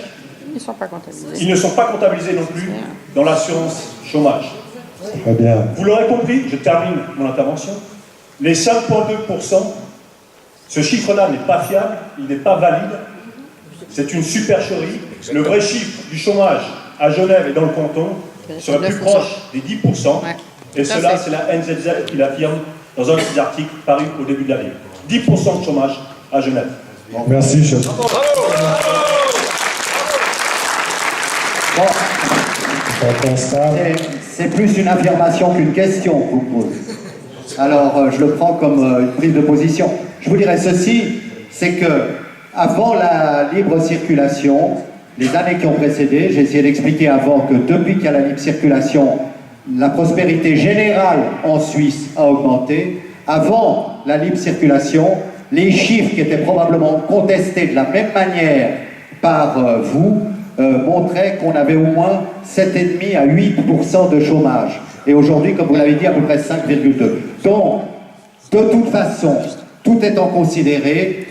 Ils ne sont pas comptabilisés. Ils ne sont pas comptabilisés non plus dans l'assurance chômage. Très bien. Vous l'aurez compris, je termine mon intervention, les 5,2%, ce chiffre-là n'est pas fiable, il n'est pas valide, c'est une supercherie. Le vrai chiffre du chômage à Genève et dans le canton serait plus 9%. proche des 10%, Ouais. et Tout à cela, fait. c'est la NZZ qui l'affirme dans un de ses articles paru au début de l'année. 10% de chômage à Genève. Merci, chef. Bon, On constate. c'est plus une affirmation qu'une question que vous pose. Alors, je le prends comme une prise de position. Je vous dirais ceci, c'est que avant la libre circulation, les années qui ont précédé, j'ai essayé d'expliquer avant que depuis qu'il y a la libre circulation, la prospérité générale en Suisse a augmenté. Avant la libre circulation, les chiffres qui étaient probablement contestés de la même manière par vous montraient qu'on avait au moins 7,5 à 8% de chômage. Et aujourd'hui, comme vous l'avez dit, à peu près 5,2. Donc, de toute façon, tout étant considéré,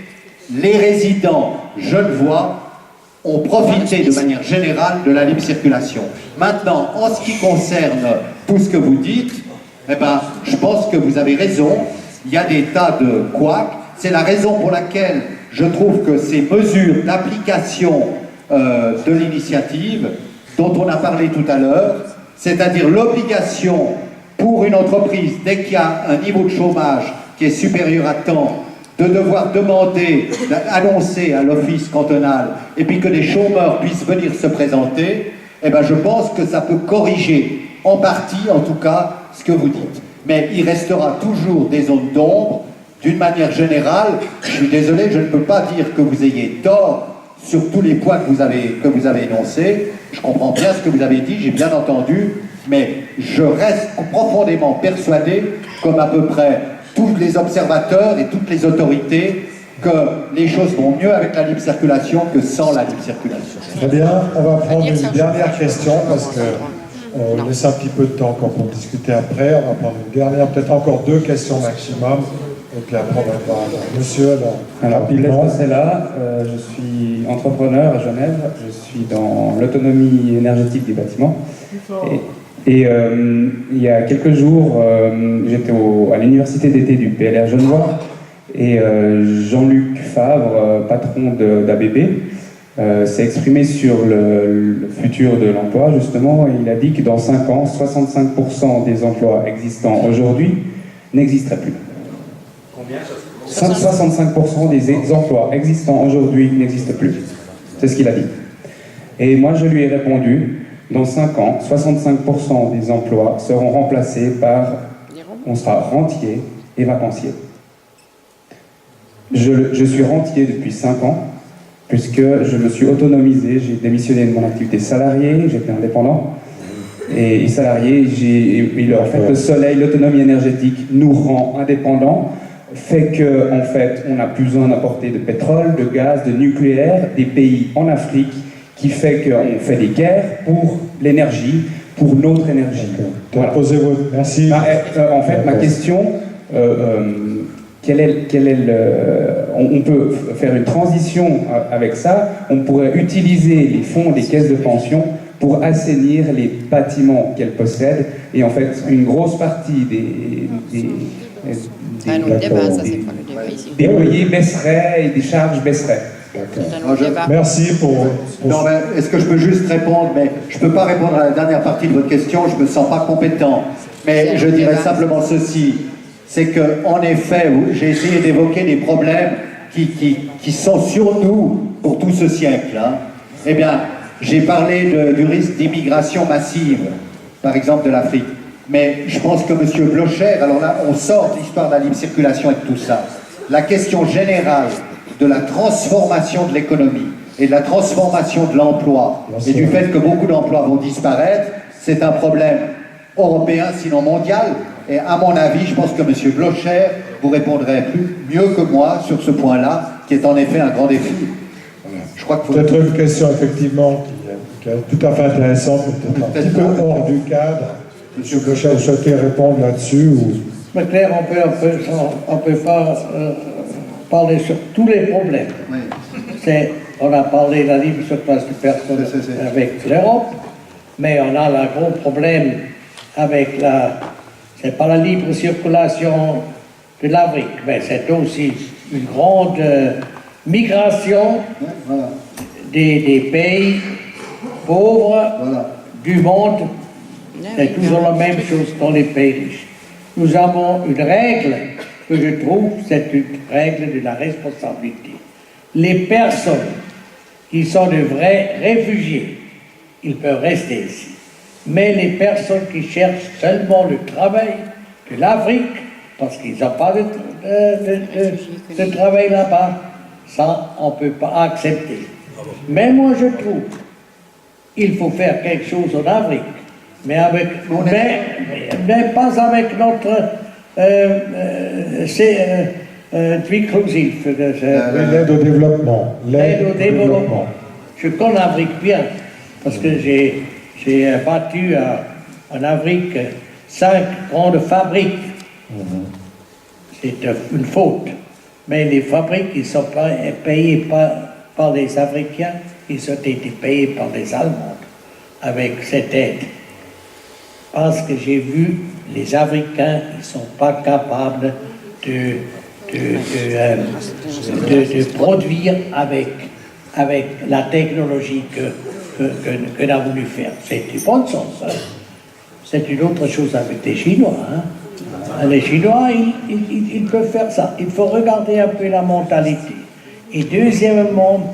les résidents genevois ont profité de manière générale de la libre circulation. Maintenant, en ce qui concerne tout ce que vous dites, eh ben, je pense que vous avez raison. Il y a des tas de couacs. C'est la raison pour laquelle je trouve que ces mesures d'application de l'initiative, dont on a parlé tout à l'heure, c'est-à-dire l'obligation pour une entreprise, dès qu'il y a un niveau de chômage qui est supérieur à temps, de devoir demander, annoncer à l'office cantonal, et puis que les chômeurs puissent venir se présenter, eh ben je pense que ça peut corriger, en partie en tout cas, ce que vous dites. Mais il restera toujours des zones d'ombre. D'une manière générale, je suis désolé, je ne peux pas dire que vous ayez tort sur tous les points que vous avez énoncés. Je comprends bien ce que vous avez dit, j'ai bien entendu, mais je reste profondément persuadé, comme à peu près tous les observateurs et toutes les autorités, que les choses vont mieux avec la libre circulation que sans la libre circulation. Très bien, on va prendre une dernière question parce que on laisse un petit peu de temps encore pour discuter après. On va prendre une dernière, peut-être encore 2 questions maximum. Et puis après, on va voir monsieur. Alors, Pilestre, c'est là. Je suis entrepreneur à Genève. Je suis dans l'autonomie énergétique des bâtiments. Et il y a quelques jours, j'étais à l'université d'été du PLR Genevois. Et Jean-Luc Favre, patron d'ABB, s'est exprimé sur le futur de l'emploi, justement. Et il a dit que dans 5 ans, 65% des emplois existants aujourd'hui n'existeraient plus. 65% des emplois existants aujourd'hui n'existent plus. C'est ce qu'il a dit. Et moi, je lui ai répondu, dans 5 ans, 65% des emplois seront remplacés par, on sera rentier et vacancier. Je suis rentier depuis 5 ans, puisque je me suis autonomisé, j'ai démissionné de mon activité salariée, j'étais indépendant. Et salarié, en fait, le soleil, l'autonomie énergétique nous rend indépendants, fait qu'en fait, on n'a plus besoin d'apporter de pétrole, de gaz, de nucléaire, des pays en Afrique, qui fait qu'on fait des guerres pour l'énergie, pour notre énergie. Voilà. Posez-vous. Merci. En fait, ma question, on peut faire une transition avec ça, on pourrait utiliser les fonds des caisses de pension pour assainir les bâtiments qu'elles possèdent, et en fait, une grosse partie des loyers baisseraient et des charges baisseraient. Merci pour... Non, mais est-ce que je peux juste répondre? Mais je ne peux pas répondre à la dernière partie de votre question, je ne me sens pas compétent. Mais je dirais simplement ceci, c'est qu'en effet, j'ai essayé d'évoquer des problèmes qui sont sur nous pour tout ce siècle. Hein. Eh bien, j'ai parlé du risque d'immigration massive, par exemple de l'Afrique. Mais je pense que M. Blocher, alors là, on sort de l'histoire de la libre circulation et de tout ça. La question générale de la transformation de l'économie et de la transformation de l'emploi et du fait que beaucoup d'emplois vont disparaître, c'est un problème européen, sinon mondial. Et à mon avis, je pense que M. Blocher vous répondrait mieux que moi sur ce point-là, qui est en effet un grand défi. Je crois que peut-être une question effectivement qui est tout à fait intéressante, peut-être un petit peu hors du cadre. M. Blocher, vous souhaitez répondre là-dessus ou... Mais Claire, on peut pas parler sur tous les problèmes. Oui. On a parlé de la libre circulation de personnes avec l'Europe, mais on a un gros problème avec c'est pas la libre circulation de l'Afrique, mais c'est aussi une grande migration des pays pauvres du monde. C'est toujours la même chose dans les pays riches. Nous avons une règle que je trouve, c'est une règle de la responsabilité. Les personnes qui sont de vrais réfugiés, ils peuvent rester ici. Mais les personnes qui cherchent seulement le travail de l'Afrique, parce qu'ils n'ont pas de travail là-bas, ça, on ne peut pas accepter. Mais moi, je trouve qu'il faut faire quelque chose en Afrique, mais pas avec notre inclusif. L'aide au développement. L'aide au développement. Je connais l'Afrique bien, parce que j'ai battu en Afrique 5 grandes fabriques. C'est une faute. Mais les fabriques, ils ne sont pas payées par les Africains, ils ont été payés par les Allemands avec cette aide. Parce que j'ai vu les Africains, ils ne sont pas capables de produire avec la technologie qu'on a voulu faire. C'est du bon sens. Hein. C'est une autre chose avec les Chinois. Hein. Les Chinois, ils peuvent faire ça. Il faut regarder un peu la mentalité. Et deuxièmement,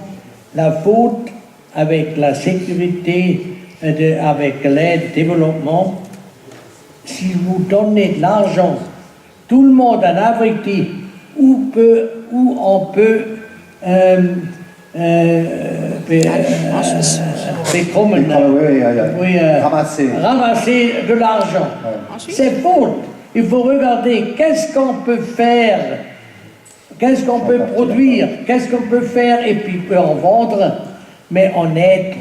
la faute avec la sécurité, avec l'aide au développement, si vous donnez de l'argent, tout le monde en Afrique dit où on peut ramasser de l'argent. C'est faux. Il faut regarder qu'est-ce qu'on peut faire, qu'est-ce qu'on peut produire, qu'est-ce qu'on peut faire et puis en vendre. Mais on est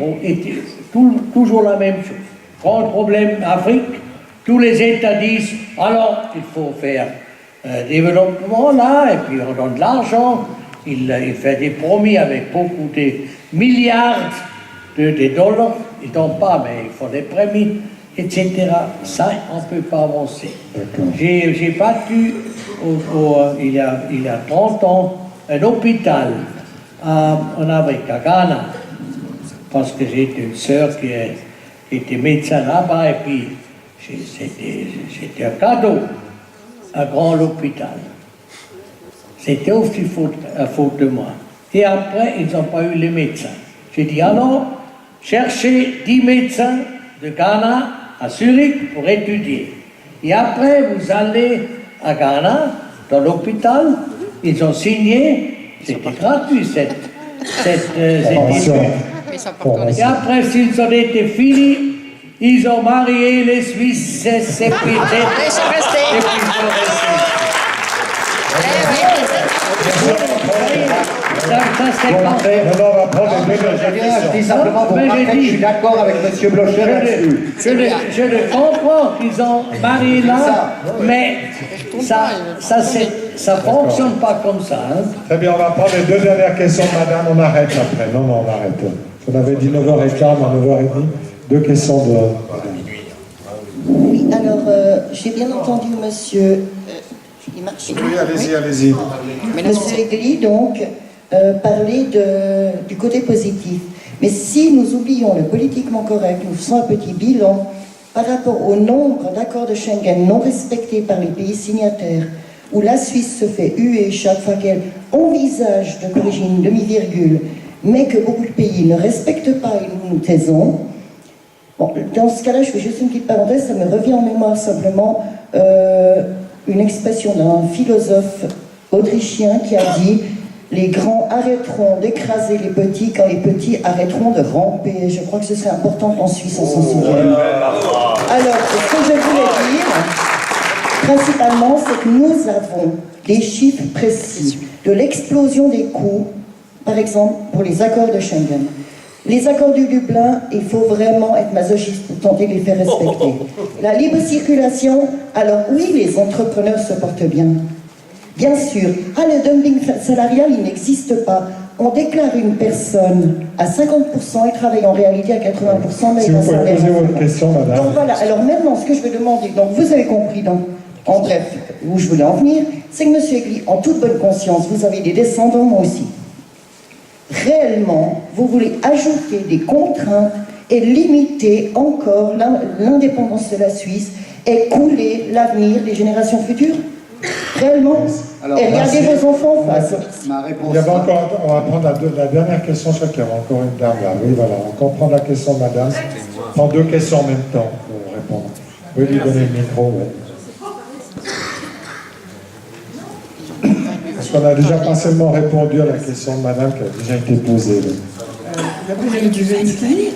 toujours la même chose. Grand problème Afrique, tous les États disent alors il faut faire développement là, et puis on donne de l'argent. Il fait des promis avec beaucoup de milliards de dollars. Ils ne donnent pas, mais il faut des prémis, etc. Ça, on ne peut pas avancer. J'ai battu, il y a 30 ans, un hôpital en Afrique, à Ghana, parce que j'ai une sœur qui était médecin là-bas, et puis c'était un cadeau, un grand hôpital. C'était aussi faute de moi. Et après, ils n'ont pas eu les médecins. J'ai dit, alors, cherchez 10 médecins de Ghana à Zurich pour étudier. Et après, vous allez à Ghana, dans l'hôpital, ils ont signé, c'était gratuit cette étude. Et après, s'ils ont été finis, ils ont marié les Suisses, et puis ils sont restés. On va prendre les deux Je dis simplement pour rappeler que je suis d'accord avec M. Blocher là-dessus. Je le comprends qu'ils ont marié là, mais ça ne fonctionne pas comme ça. Hein. Très bien, on va prendre les deux dernières questions de madame, on arrête après. Non, on arrête. On avait dit 9h15, à 9h30, deux questions de... Oui, alors, j'ai bien entendu monsieur... Oui, allez-y. Monsieur Egli, donc, parler du côté positif. Mais si nous oublions le politiquement correct, nous faisons un petit bilan par rapport au nombre d'accords de Schengen non respectés par les pays signataires, où la Suisse se fait huer chaque fois qu'elle envisage de corriger une demi-virgule, mais que beaucoup de pays ne respectent pas et nous nous taisons. Bon, dans ce cas-là, je fais juste une petite parenthèse, ça me revient en mémoire simplement une expression d'un philosophe autrichien qui a dit « Les grands arrêteront d'écraser les petits quand les petits arrêteront de ramper ». Je crois que ce serait important qu'en Suisse on s'en souvienne. Alors, ce que je voulais dire, principalement, c'est que nous avons des chiffres précis de l'explosion des coûts, par exemple, pour les accords de Schengen. Les accords du Dublin, il faut vraiment être masochiste pour tenter de les faire respecter. La libre circulation, alors oui, les entrepreneurs se portent bien. Bien sûr. Le dumping salarial, il n'existe pas. On déclare une personne à 50% et travaille en réalité à 80%. Mais si vous pouvez poser votre question, madame. Donc voilà, alors maintenant, ce que je vais demander, donc vous avez compris, donc, en bref, où je voulais en venir, c'est que M. Egli, en toute bonne conscience, vous avez des descendants, moi aussi. Réellement, vous voulez ajouter des contraintes et limiter encore l'indépendance de la Suisse et couler l'avenir des générations futures? Réellement? Alors, et regardez vos enfants en face. Ma réponse. Il y avait encore, on va prendre la dernière question, je crois qu'il y avait encore une dame là. Oui, voilà, on comprend la question de madame. On prend deux questions en même temps pour répondre. Oui, lui donner le micro, oui. Parce qu'on a déjà partiellement répondu à la question de madame qui a déjà été posée. Gabriel Duvinsky,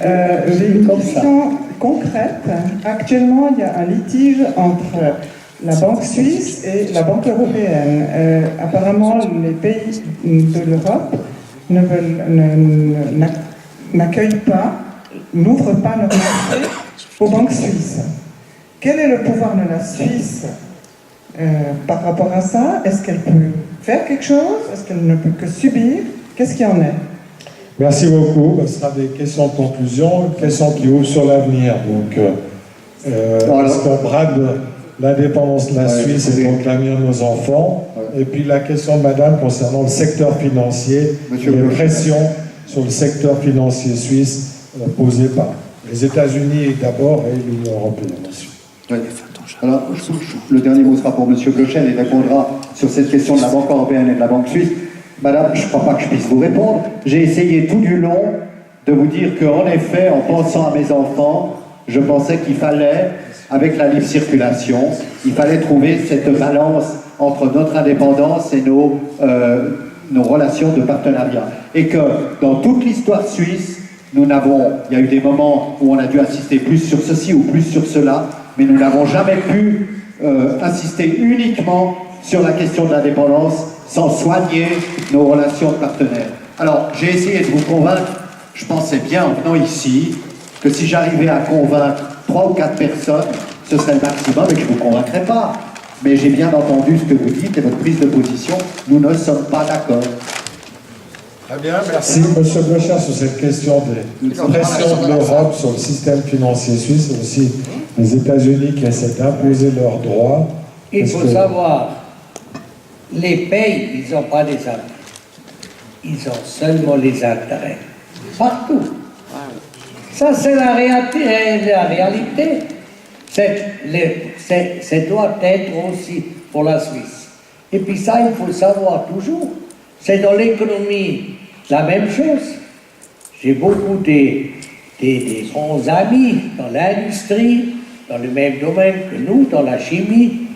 j'ai une question concrète. Actuellement, il y a un litige entre la Banque suisse et la Banque européenne. Apparemment, les pays de l'Europe n'accueillent pas, n'ouvrent pas leur marché aux banques suisses. Quel est le pouvoir de la Suisse par rapport à ça? Est-ce qu'elle peut faire quelque chose? Est-ce qu'elle ne peut que subir? Qu'est-ce qu'il y en est? Merci beaucoup. Ce sera des questions de conclusion, questions qui ouvrent sur l'avenir. Donc, est-ce qu'on brade l'indépendance de la Suisse et donc l'avenir de nos enfants? Et puis la question de madame concernant le secteur financier, les pressions sur le secteur financier suisse posées par les États-Unis d'abord et l'Union européenne ensuite. Oui. Alors, le dernier mot sera pour M. Blocher, il répondra sur cette question de la Banque européenne et de la Banque suisse. Madame, je ne crois pas que je puisse vous répondre. J'ai essayé tout du long de vous dire qu'en effet, en pensant à mes enfants, je pensais qu'il fallait, avec la libre circulation, il fallait trouver cette balance entre notre indépendance et nos relations de partenariat. Et que dans toute l'histoire suisse, il y a eu des moments où on a dû insister plus sur ceci ou plus sur cela, mais nous n'avons jamais pu insister uniquement sur la question de l'indépendance sans soigner nos relations de partenaires. Alors, j'ai essayé de vous convaincre, je pensais bien en venant ici, que si j'arrivais à convaincre 3 ou 4 personnes, ce serait le maximum et que je ne vous convaincrai pas. Mais j'ai bien entendu ce que vous dites et votre prise de position. Nous ne sommes pas d'accord. Très bien, merci Monsieur Blocher sur cette question des pressions de l'Europe sur le système financier suisse et aussi les États-Unis qui essaient d'imposer leurs droits. Il faut savoir, les pays, ils n'ont pas des intérêts. Ils ont seulement les intérêts. Partout. Ça, c'est la réalité. Ça doit être aussi pour la Suisse. Et puis ça, il faut le savoir toujours. C'est dans l'économie la même chose. J'ai beaucoup des bons amis dans l'industrie, dans le même domaine que nous, dans la chimie.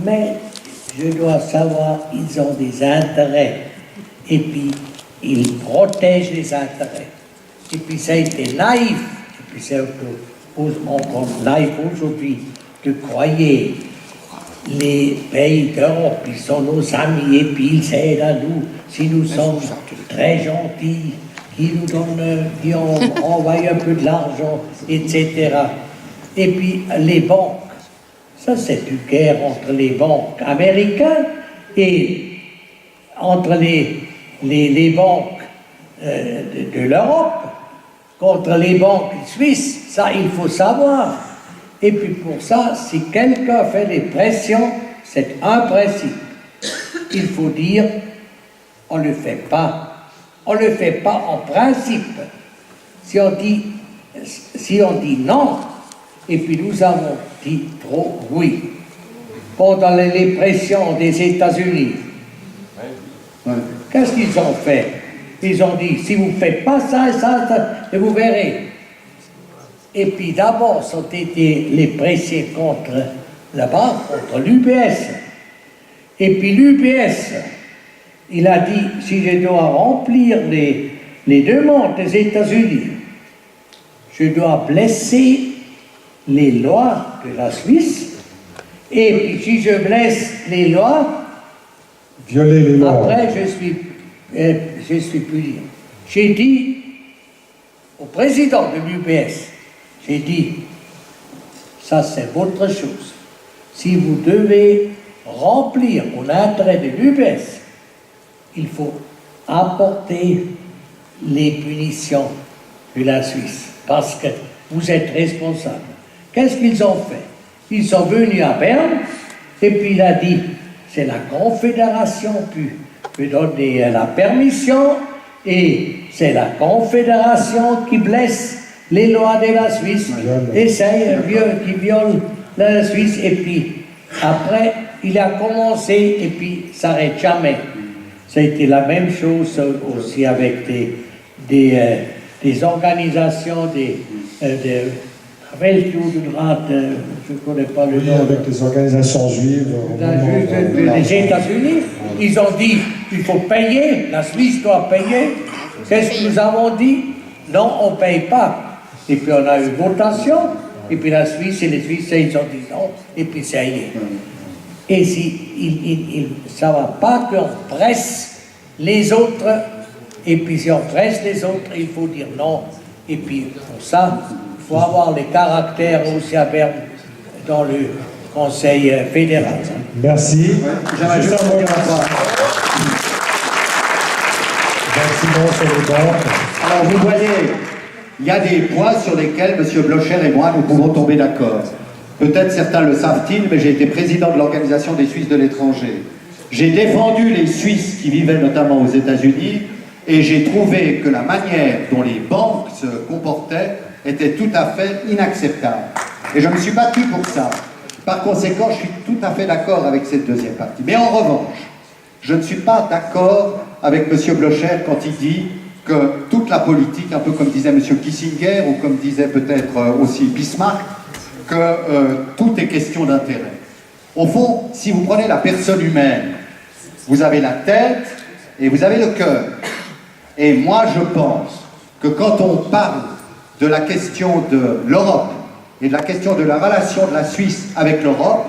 Mais je dois savoir, ils ont des intérêts. Et puis, ils protègent les intérêts. Et puis, ça a été naïf. Et puis, c'est encore naïf aujourd'hui de croire les pays d'Europe, ils sont nos amis et puis ils s'aident à nous si nous sommes très gentils, qui nous donnent, qui ont envoyé un peu de l'argent, etc. Et puis les banques, ça c'est une guerre entre les banques américaines et entre les banques de l'Europe contre les banques suisses, ça il faut savoir. Et puis pour ça, si quelqu'un fait des pressions, c'est un principe. Il faut dire, on ne le fait pas. On ne le fait pas en principe. Si on dit non, et puis nous avons dit trop oui. Pendant les pressions des États-Unis, qu'est-ce qu'ils ont fait? Ils ont dit, si vous ne faites pas ça et ça, et vous verrez. Et puis d'abord, sont été les pressés contre la banque, contre l'UBS. Et puis l'UBS, il a dit, si je dois remplir les demandes des États-Unis, je dois blesser les lois de la Suisse. Et puis si je blesse les lois, violer les lois. Après, je suis plus libre. J'ai dit au président de l'UBS, j'ai dit, ça c'est votre chose. Si vous devez remplir mon intérêt de l'UBS, il faut apporter les punitions de la Suisse, parce que vous êtes responsable. Qu'est-ce qu'ils ont fait? Ils sont venus à Berne, et puis il a dit, c'est la Confédération qui peut donner la permission, et c'est la Confédération qui blesse les lois de la Suisse, qui viole la Suisse, et puis après, il a commencé, et puis ça n'arrête jamais. Ça a été la même chose aussi avec des organisations, je ne connais pas le nom. Avec des organisations juives. Des États-Unis, ils ont dit, il faut payer, la Suisse doit payer. Qu'est-ce que nous avons dit? Non, on ne paye pas. Et puis on a eu une votation, et puis la Suisse et les Suisses, ils ont dit non, et puis ça y est. Et si ça ne va pas qu'on presse les autres, et puis si on presse les autres, il faut dire non. Et puis pour ça, il faut avoir les caractères aussi à Berne dans le Conseil fédéral. Merci. J'aimerais juste dire alors vous voyez, il y a des points sur lesquels M. Blocher et moi, nous pouvons tomber d'accord. Peut-être certains le savent-ils, mais j'ai été président de l'Organisation des Suisses de l'étranger. J'ai défendu les Suisses qui vivaient notamment aux États-Unis et j'ai trouvé que la manière dont les banques se comportaient était tout à fait inacceptable. Et je me suis battu pour ça. Par conséquent, je suis tout à fait d'accord avec cette deuxième partie. Mais en revanche, je ne suis pas d'accord avec M. Blocher quand il dit que toute la politique, un peu comme disait M. Kissinger ou comme disait peut-être aussi Bismarck, que tout est question d'intérêt. Au fond, si vous prenez la personne humaine, vous avez la tête et vous avez le cœur. Et moi, je pense que quand on parle de la question de l'Europe et de la question de la relation de la Suisse avec l'Europe,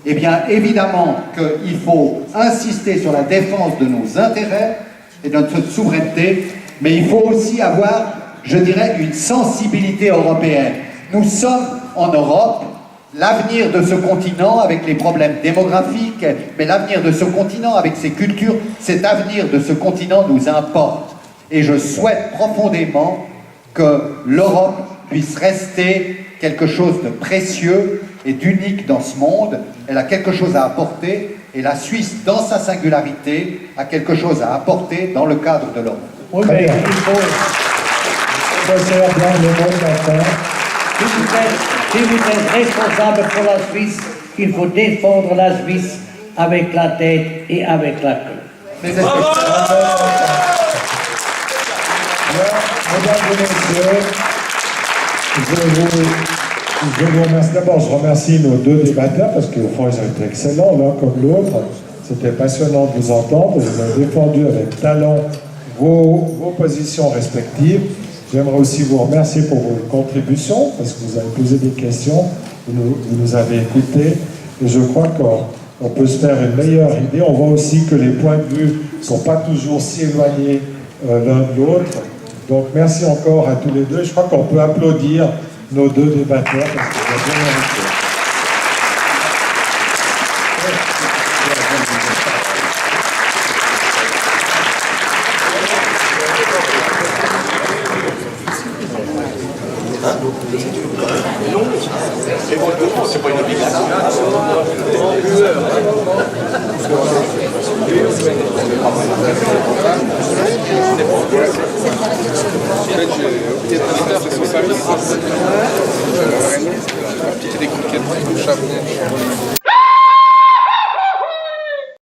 eh bien, évidemment qu'il faut insister sur la défense de nos intérêts et de notre souveraineté, mais il faut aussi avoir, je dirais, une sensibilité européenne. Nous sommes en Europe, l'avenir de ce continent avec les problèmes démographiques, mais l'avenir de ce continent avec ses cultures, cet avenir de ce continent nous importe. Et je souhaite profondément que l'Europe puisse rester quelque chose de précieux et d'unique dans ce monde. Elle a quelque chose à apporter, et la Suisse, dans sa singularité, a quelque chose à apporter dans le cadre de l'Europe. Oui, mais il faut... Si vous êtes responsable pour la Suisse, il faut défendre la Suisse avec la tête et avec la queue. Mesdames et messieurs, je vous remercie. D'abord, je remercie nos deux débatteurs parce qu'au fond, ils ont été excellents, l'un comme l'autre. C'était passionnant de vous entendre. Vous avez défendu avec talent vos positions respectives. J'aimerais aussi vous remercier pour vos contributions parce que vous avez posé des questions, vous nous avez écoutés. Et je crois qu'on peut se faire une meilleure idée. On voit aussi que les points de vue ne sont pas toujours si éloignés l'un de l'autre. Donc merci encore à tous les deux. Je crois qu'on peut applaudir nos deux débatteurs parce qu'ils ont bien mérité. C'est pas une obligation. Petite équipe qui est